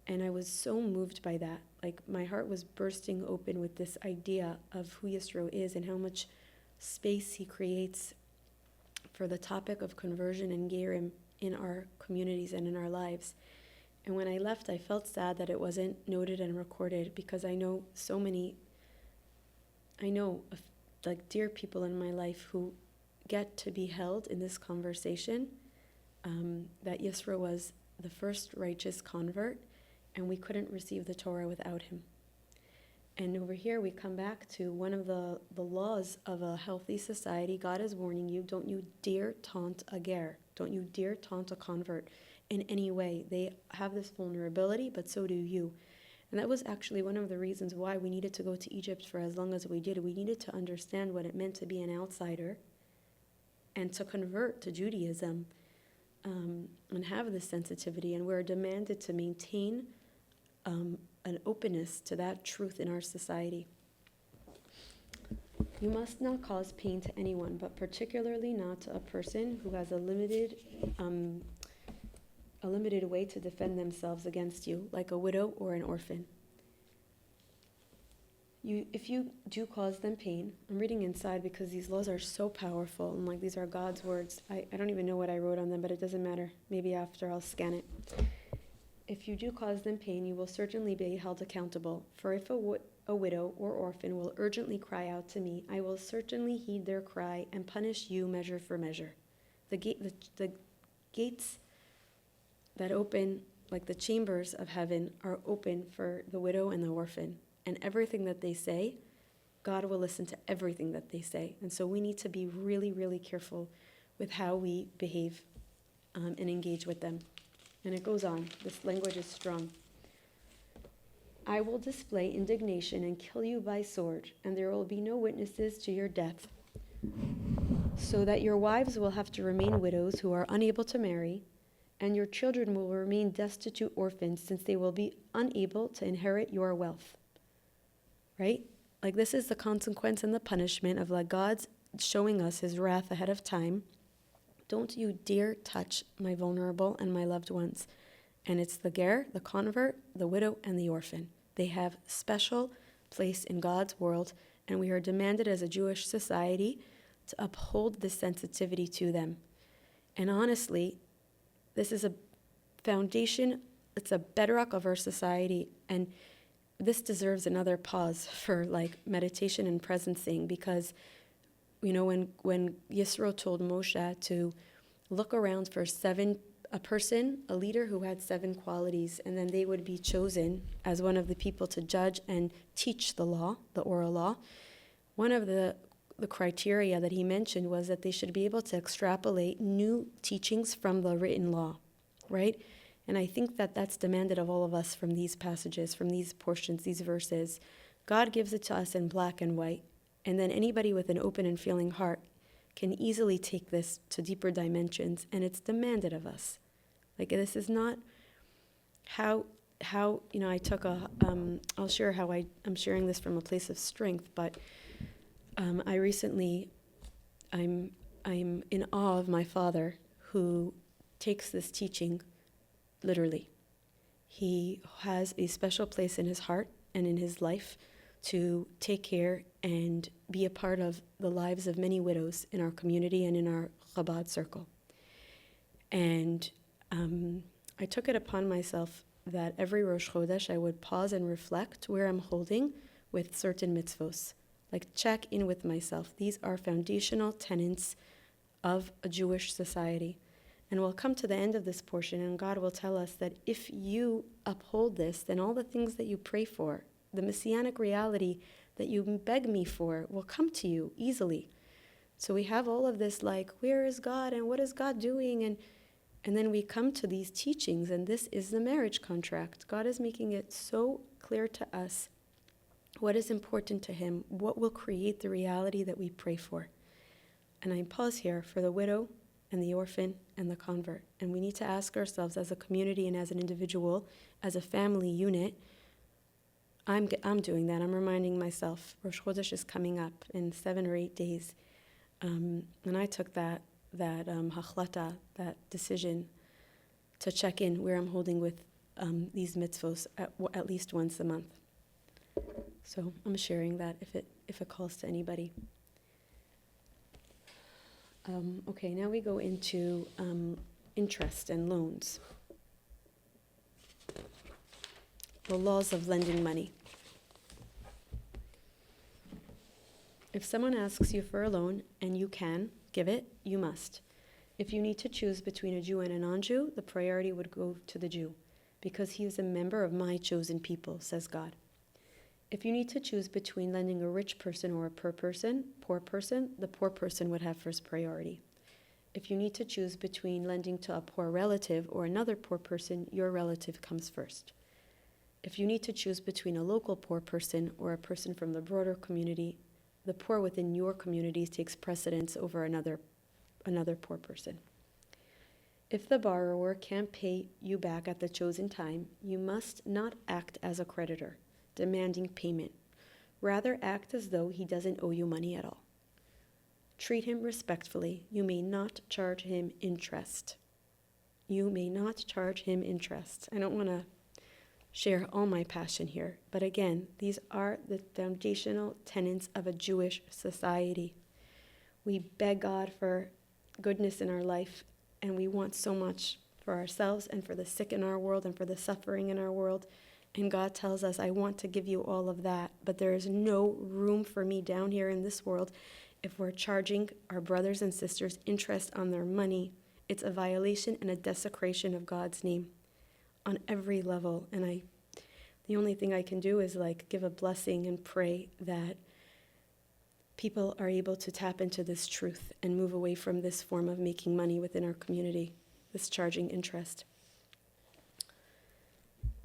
[SPEAKER 1] And I was so moved by that. Like my heart was bursting open with this idea of who Yisro is and how much space he creates for the topic of conversion and Gerim in our communities and in our lives. And when I left, I felt sad that it wasn't noted and recorded because I know of like dear people in my life who get to be held in this conversation, that Yisro was the first righteous convert and we couldn't receive the Torah without him. And over here we come back to one of the laws of a healthy society. God is warning you, don't you dare taunt a ger. Don't you dare taunt a convert in any way. They have this vulnerability, but so do you. And that was actually one of the reasons why we needed to go to Egypt for as long as we did. We needed to understand what it meant to be an outsider and to convert to Judaism and have this sensitivity. And we're demanded to maintain an openness to that truth in our society. You must not cause pain to anyone, but particularly not to a person who has a limited way to defend themselves against you, like a widow or an orphan. If you do cause them pain, I'm reading inside because these laws are so powerful, and like these are God's words. I don't even know what I wrote on them, but it doesn't matter. Maybe after I'll scan it. If you do cause them pain, you will certainly be held accountable. For if a widow or orphan will urgently cry out to me, I will certainly heed their cry and punish you measure for measure. The gates that open like the chambers of heaven are open for the widow and the orphan. And everything that they say, God will listen to everything that they say. And so we need to be really, really careful with how we behave and engage with them. And it goes on. This language is strong. I will display indignation and kill you by sword, and there will be no witnesses to your death, so that your wives will have to remain widows who are unable to marry, and your children will remain destitute orphans, since they will be unable to inherit your wealth. Right? Like, this is the consequence and the punishment of, like, God's showing us his wrath ahead of time. Don't you dare touch my vulnerable and my loved ones. And it's the ger, the convert, the widow, and the orphan. They have special place in God's world, and we are demanded as a Jewish society to uphold this sensitivity to them. And honestly, this is a foundation, it's a bedrock of our society, and this deserves another pause for, like, meditation and presencing, because, you know, when Yisro told Moshe to look around for a leader who had 7 qualities, and then they would be chosen as one of the people to judge and teach the law, the oral law. One of the criteria that he mentioned was that they should be able to extrapolate new teachings from the written law, right? And I think that that's demanded of all of us from these passages, from these portions, these verses. God gives it to us in black and white, and then anybody with an open and feeling heart can easily take this to deeper dimensions, and it's demanded of us. Like, this is not how you know, I took I'll share how I'm sharing this from a place of strength, but I'm in awe of my father, who takes this teaching literally. He has a special place in his heart and in his life to take care and be a part of the lives of many widows in our community and in our Chabad circle. And I took it upon myself that every Rosh Chodesh I would pause and reflect where I'm holding with certain mitzvos. Like, check in with myself. These are foundational tenets of a Jewish society. And we'll come to the end of this portion, and God will tell us that if you uphold this, then all the things that you pray for, the messianic reality that you beg me for, will come to you easily. So we have all of this, like, where is God and what is God doing? And then we come to these teachings, and this is the marriage contract. God is making it so clear to us what is important to him, what will create the reality that we pray for. And I pause here for the widow and the orphan and the convert. And we need to ask ourselves as a community and as an individual, as a family unit, I'm doing that. I'm reminding myself, Rosh Chodesh is coming up in 7 or 8 days. And I took that hachlata, that decision, to check in where I'm holding with these mitzvos at least once a month. So I'm sharing that if it calls to anybody. Okay, now we go into interest and loans. The laws of lending money. If someone asks you for a loan and you can give it, you must. If you need to choose between a Jew and a non-Jew, the priority would go to the Jew, because he is a member of my chosen people, says God. If you need to choose between lending a rich person or a poor person, the poor person would have first priority. If you need to choose between lending to a poor relative or another poor person, your relative comes first. If you need to choose between a local poor person or a person from the broader community, the poor within your community takes precedence over another poor person. If the borrower can't pay you back at the chosen time, you must not act as a creditor, demanding payment. Rather, act as though he doesn't owe you money at all. Treat him respectfully. You may not charge him interest. You may not charge him interest. I don't want to share all my passion here, but again, these are the foundational tenets of a Jewish society. We beg God for goodness in our life, and we want so much for ourselves and for the sick in our world and for the suffering in our world. And God tells us, I want to give you all of that, but there is no room for me down here in this world if we're charging our brothers and sisters interest on their money. It's a violation and a desecration of God's name. on every level. And the only thing I can do is give a blessing and pray that people are able to tap into this truth and move away from this form of making money within our community, this charging interest.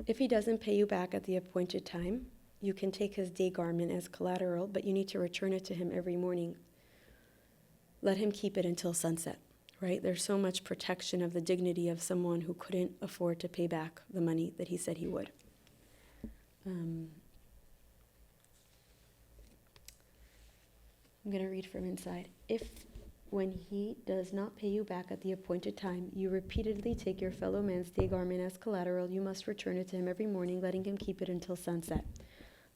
[SPEAKER 1] If he doesn't pay you back at the appointed time, you can take his day garment as collateral, but you need to return it to him every morning. Let him keep it until sunset, right? There's so much protection of the dignity of someone who couldn't afford to pay back the money that he said he would. I'm going to read from inside. If, when he does not pay you back at the appointed time, you repeatedly take your fellow man's day garment as collateral, you must return it to him every morning, letting him keep it until sunset.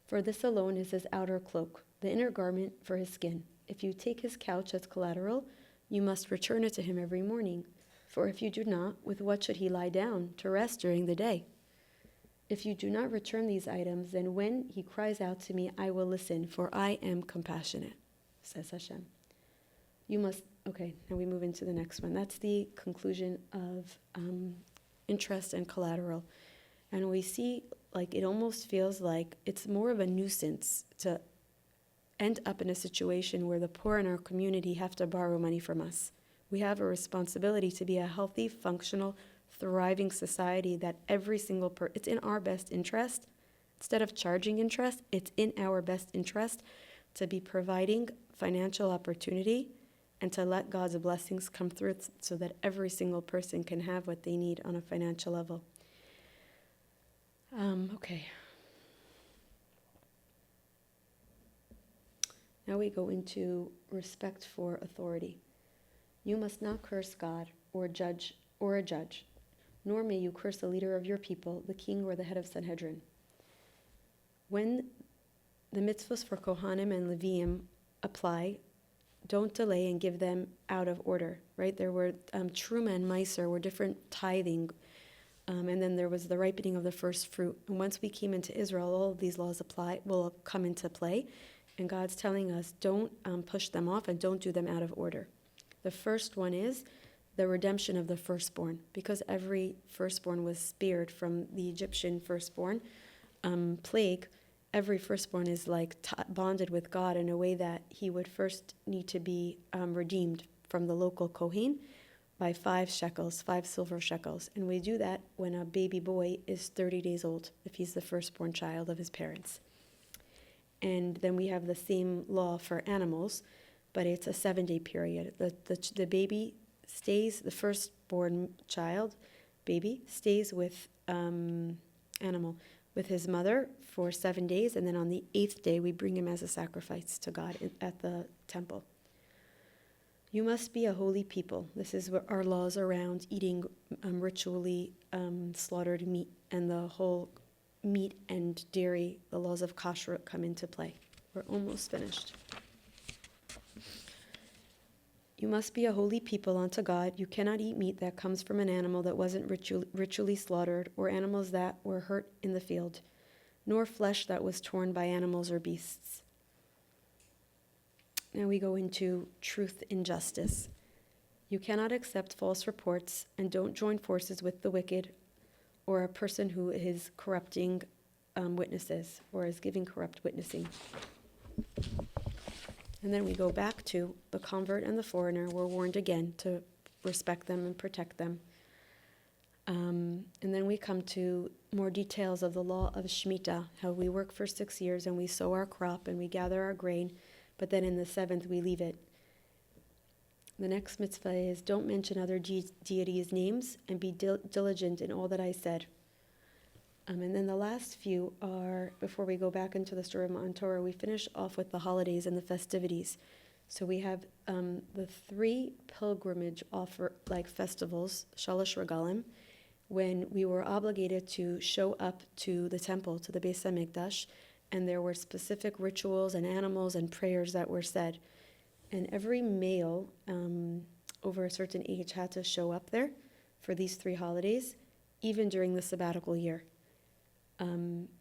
[SPEAKER 1] For this alone is his outer cloak, the inner garment for his skin. If you take his couch as collateral, you must return it to him every morning. For if you do not, with what should he lie down to rest during the day? If you do not return these items, then when he cries out to me, I will listen, for I am compassionate, says Hashem. You must, okay, now we move into the next one. That's the conclusion of interest and collateral. And we see, it almost feels like it's more of a nuisance to end up in a situation where the poor in our community have to borrow money from us. We have a responsibility to be a healthy, functional, thriving society that every single it's in our best interest. Instead of charging interest, it's in our best interest to be providing financial opportunity and to let God's blessings come through so that every single person can have what they need on a financial level. Okay. Now we go into respect for authority. You must not curse God or a judge, nor may you curse the leader of your people, the king or the head of Sanhedrin. When the mitzvahs for Kohanim and Leviim apply, don't delay and give them out of order, right? There were Truma and Meiser were different tithing, and then there was the ripening of the first fruit. And once we came into Israel, all of these laws will come into play, and God's telling us don't push them off and don't do them out of order. The first one is the redemption of the firstborn, because every firstborn was spared from the Egyptian firstborn plague. Every firstborn is bonded with God in a way that he would first need to be redeemed from the local Kohen by 5 silver shekels. And we do that when a baby boy is 30 days old, if he's the firstborn child of his parents. And then we have the same law for animals, but it's a 7-day period. The baby stays, the firstborn child, baby, stays with with his mother for 7 days, and then on the 8th day we bring him as a sacrifice to God at the temple. You must be a holy people. This is where our laws around eating ritually slaughtered meat, and the whole meat and dairy, the laws of kashrut come into play. We're almost finished. You must be a holy people unto God. You cannot eat meat that comes from an animal that wasn't ritually slaughtered, or animals that were hurt in the field, nor flesh that was torn by animals or beasts. Now we go into truth and justice. You cannot accept false reports, and don't join forces with the wicked or a person who is corrupting witnesses or is giving corrupt witnessing. And then we go back to the convert and the foreigner. We're warned again to respect them and protect them. And then we come to more details of the law of Shemitah, how we work for 6 years and we sow our crop and we gather our grain, but then in the 7th we leave it. The next mitzvah is don't mention other deities' names and be diligent in all that I said. And then the last few are, before we go back into the story of Matan Torah, we finish off with the holidays and the festivities. So we have the 3 pilgrimage festivals, Shalosh Regalim, when we were obligated to show up to the temple, to the Beis HaMikdash, and there were specific rituals and animals and prayers that were said. And every male over a certain age had to show up there for these 3 holidays, even during the sabbatical year.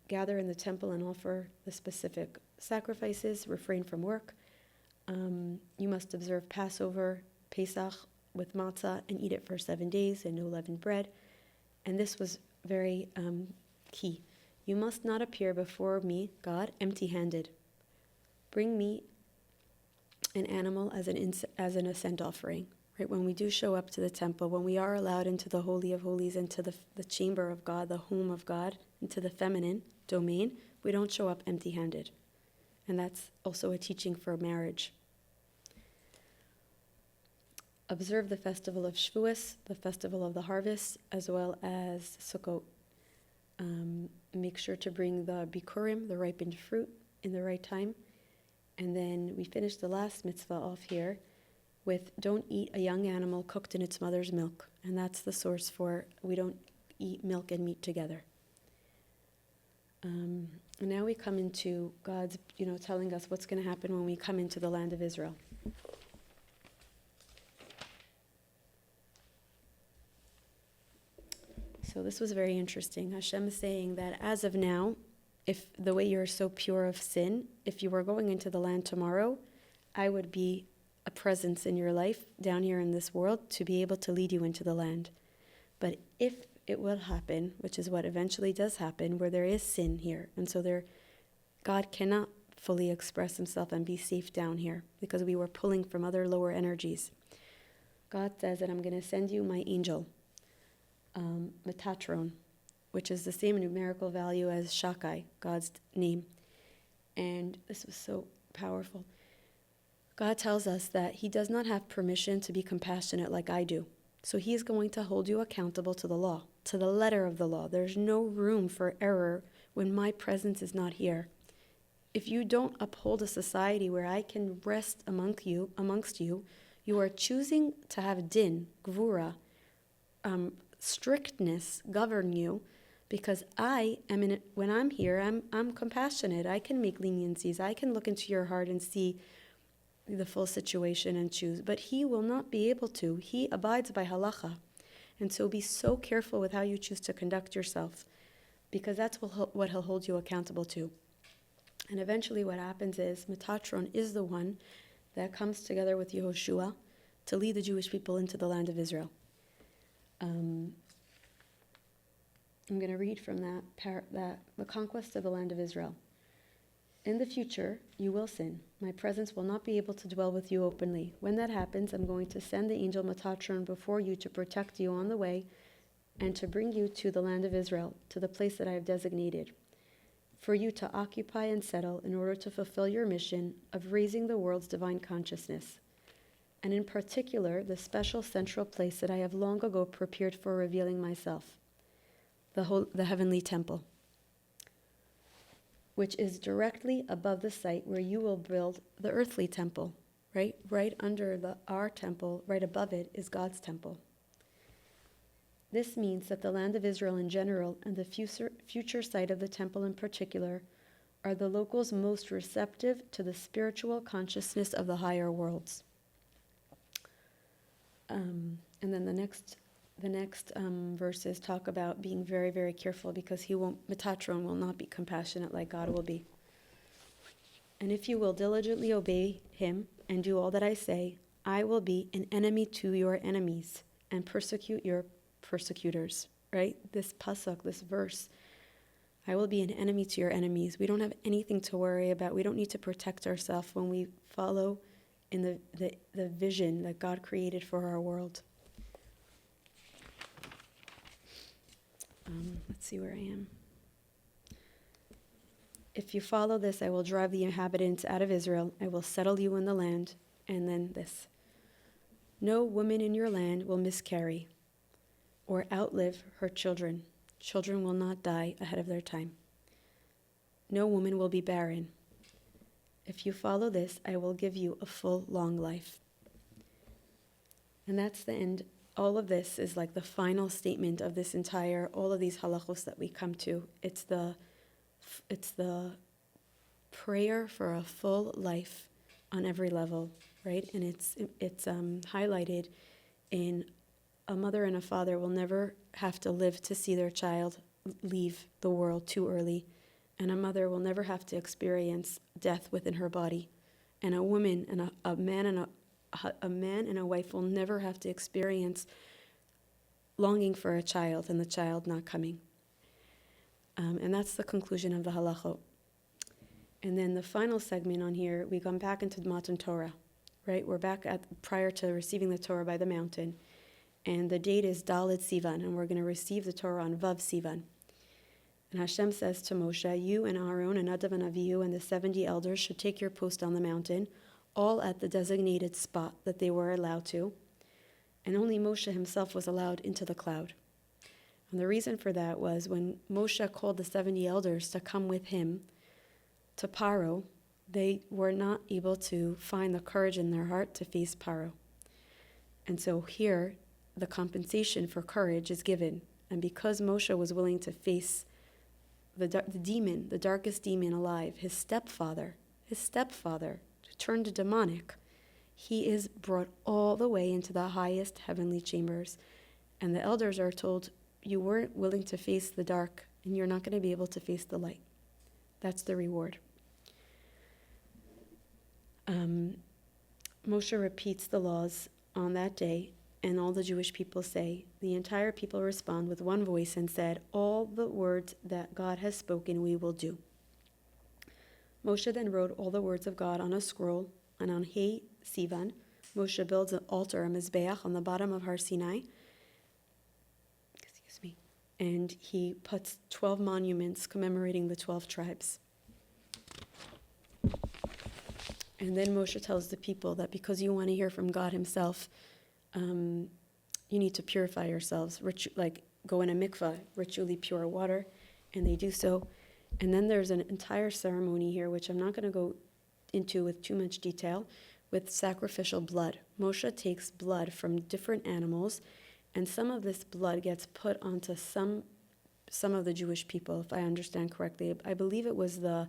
[SPEAKER 1] Gather in the temple and offer the specific sacrifices, refrain from work. You must observe Passover, Pesach with matzah, and eat it for 7 days, and no leavened bread. And this was very key. You must not appear before me, God, empty-handed. Bring me an animal as an ascent offering. Right? When we do show up to the temple, when we are allowed into the Holy of Holies, into the chamber of God, the home of God, into the feminine domain, we don't show up empty-handed. And that's also a teaching for marriage. Observe the festival of Shavuos, the festival of the harvest, as well as Sukkot. Make sure to bring the bikurim, the ripened fruit, in the right time. And then we finish the last mitzvah off here with don't eat a young animal cooked in its mother's milk. And that's the source for we don't eat milk and meat together. And now we come into God's, telling us what's going to happen when we come into the land of Israel. So this was very interesting. Hashem is saying that as of now, if the way you're so pure of sin, if you were going into the land tomorrow, I would be a presence in your life down here in this world to be able to lead you into the land. But if it will happen, which is what eventually does happen, where there is sin here, and so God cannot fully express himself and be safe down here because we were pulling from other lower energies. God says that I'm going to send you my angel, Metatron, which is the same numerical value as Shakai, God's name. And this was so powerful. God tells us that he does not have permission to be compassionate like I do. So he is going to hold you accountable to the law, to the letter of the law. There's no room for error when my presence is not here. If you don't uphold a society where I can rest amongst you, you are choosing to have din, gvura, strictness govern you, because I am in it. When I'm here, I'm compassionate. I can make leniencies. I can look into your heart and see the full situation and choose. But he will not be able to. He abides by halacha. And so be so careful with how you choose to conduct yourself, because that's what he'll hold you accountable to. And eventually what happens is Metatron is the one that comes together with Yehoshua to lead the Jewish people into the land of Israel. I'm going to read from the conquest of the land of Israel. In the future, you will sin. My presence will not be able to dwell with you openly. When that happens, I'm going to send the angel Metatron before you to protect you on the way and to bring you to the land of Israel, to the place that I have designated, for you to occupy and settle in order to fulfill your mission of raising the world's divine consciousness, and in particular, the special central place that I have long ago prepared for revealing myself, the heavenly temple, which is directly above the site where you will build the earthly temple, right? Right under our temple, right above it, is God's temple. This means that the land of Israel in general and the future site of the temple in particular are the locals most receptive to the spiritual consciousness of the higher worlds. And then the next verses talk about being very, very careful, because Metatron will not be compassionate like God will be. And if you will diligently obey him and do all that I say, I will be an enemy to your enemies and persecute your persecutors. Right? This pasuk, this verse, I will be an enemy to your enemies. We don't have anything to worry about. We don't need to protect ourselves when we follow in the vision that God created for our world. Let's see where I am. If you follow this, I will drive the inhabitants out of Israel. I will settle you in the land. And then this. No woman in your land will miscarry or outlive her children. Children will not die ahead of their time. No woman will be barren. If you follow this, I will give you a full, long life. And that's the end. All of this is like the final statement of this all of these halachos that we come to. It's the prayer for a full life on every level, right? And it's highlighted in a mother and a father will never have to live to see their child leave the world too early. And a mother will never have to experience death within her body. And a woman and a man and a wife will never have to experience longing for a child and the child not coming. And that's the conclusion of the halachot. And then the final segment on here, we come back into the Matan Torah, right? We're back prior to receiving the Torah by the mountain. And the date is Dalet Sivan, and we're going to receive the Torah on Vav Sivan. And Hashem says to Moshe, you and Aaron and Nadav and Avihu and the 70 elders should take your post on the mountain, all at the designated spot that they were allowed to. And only Moshe himself was allowed into the cloud. And the reason for that was when Moshe called the 70 elders to come with him to Paro, they were not able to find the courage in their heart to face Paro. And so here, the compensation for courage is given. And because Moshe was willing to face the demon, the darkest demon alive, his stepfather, turned demonic, he is brought all the way into the highest heavenly chambers. And the elders are told, you weren't willing to face the dark, and you're not going to be able to face the light. That's the reward. Moshe repeats the laws on that day, and all the Jewish people say, the entire people respond with one voice and said, all the words that God has spoken we will do. Moshe then wrote all the words of God on a scroll, and on Har Sivan, Moshe builds an altar, a mizbeach, on the bottom of Har Sinai, and he puts 12 monuments commemorating the 12 tribes. And then Moshe tells the people that because you want to hear from God himself, you need to purify yourselves, like go in a mikvah, ritually pure water, and they do so. And then there's an entire ceremony here, which I'm not going to go into with too much detail, with sacrificial blood. Moshe takes blood from different animals, and some of this blood gets put onto some of the Jewish people, if I understand correctly. I believe it was the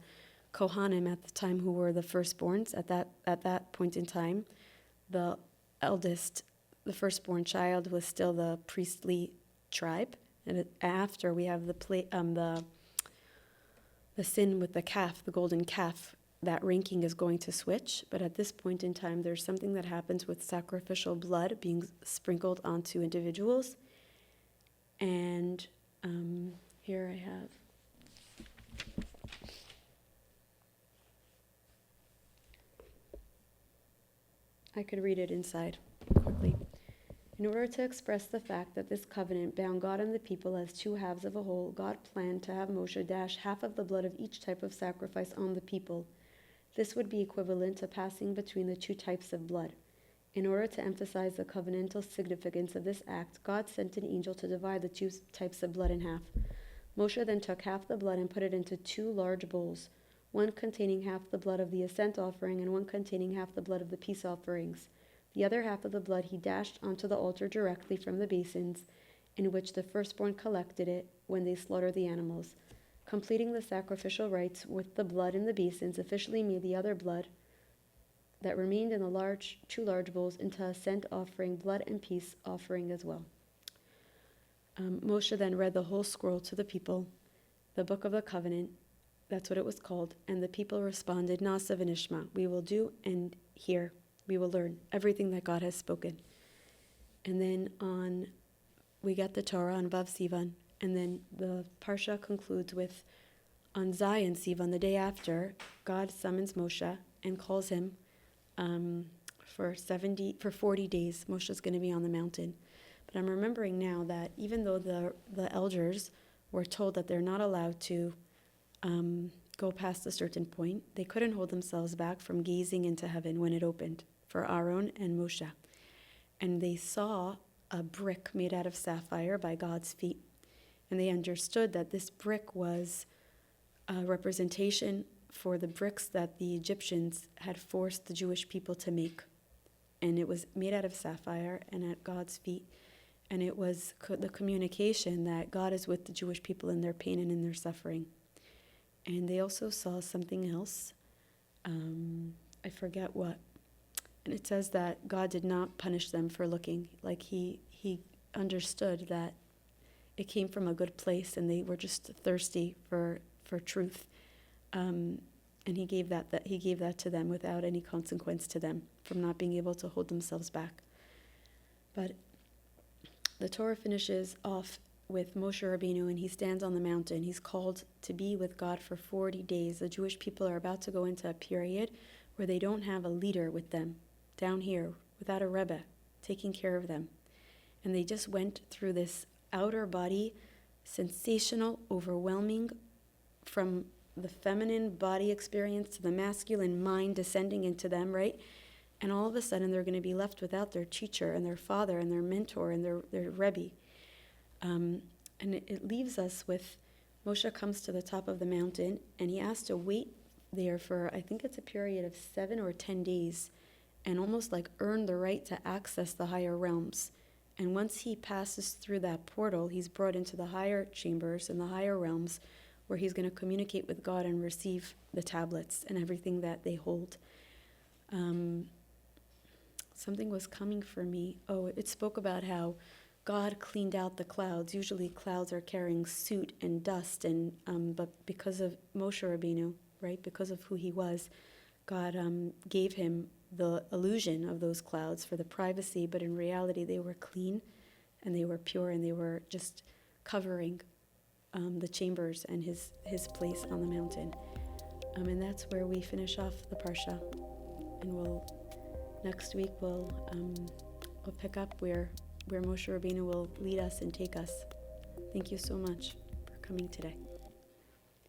[SPEAKER 1] Kohanim at the time who were the firstborns at that point in time. The eldest, the firstborn child, was still the priestly tribe, and after we have the sin with the calf, the golden calf. That ranking is going to switch, but at this point in time, there's something that happens with sacrificial blood being sprinkled onto individuals. And here I have. I could read it inside quickly. In order to express the fact that this covenant bound God and the people as two halves of a whole, God planned to have Moshe dash half of the blood of each type of sacrifice on the people. This would be equivalent to passing between the two types of blood. In order to emphasize the covenantal significance of this act, God sent an angel to divide the two types of blood in half. Moshe then took half the blood and put it into two large bowls, one containing half the blood of the ascent offering and one containing half the blood of the peace offerings. The other half of the blood he dashed onto the altar directly from the basins in which the firstborn collected it when they slaughtered the animals. Completing the sacrificial rites with the blood in the basins officially made the other blood that remained in the two large bowls into a scent offering, blood and peace offering as well. Moshe then read the whole scroll to the people, the book of the covenant, that's what it was called, and the people responded, Nasa v'nishma, we will do and hear, we will learn everything that God has spoken. And then we get the Torah on Vav Sivan, and then the Parsha concludes with, on Zion Sivan, the day after, God summons Moshe and calls him for 40 days. Moshe's going to be on the mountain. But I'm remembering now that even though the elders were told that they're not allowed to go past a certain point, they couldn't hold themselves back from gazing into heaven when it opened for Aaron and Moshe. And they saw a brick made out of sapphire by God's feet. And they understood that this brick was a representation for the bricks that the Egyptians had forced the Jewish people to make. And it was made out of sapphire and at God's feet. And it was the communication that God is with the Jewish people in their pain and in their suffering. And they also saw something else. I forget what. And it says that God did not punish them for looking. Like he understood that it came from a good place and they were just thirsty for truth. And he gave that to them without any consequence to them from not being able to hold themselves back. But the Torah finishes off with Moshe Rabbeinu, and he stands on the mountain. He's called to be with God for 40 days. The Jewish people are about to go into a period where they don't have a leader with them down here, without a Rebbe taking care of them. And they just went through this outer body, sensational, overwhelming, from the feminine body experience to the masculine mind descending into them, right? And all of a sudden they're going to be left without their teacher and their father and their mentor and their Rebbe. And it leaves us with, Moshe comes to the top of the mountain and he has to wait there for, I think it's a period of 7 or 10 days, and almost like earn the right to access the higher realms. And once he passes through that portal, he's brought into the higher chambers and the higher realms where he's going to communicate with God and receive the tablets and everything that they hold. Something was coming for me. Oh, it spoke about how God cleaned out the clouds. Usually clouds are carrying soot and dust, and but because of Moshe Rabbeinu, right, because of who he was, God gave him the illusion of those clouds for the privacy, but in reality they were clean and they were pure and they were just covering the chambers and his place on the mountain. And that's where we finish off the Parsha. And next week we'll pick up where Moshe Rabbeinu will lead us and take us. Thank you so much for coming today.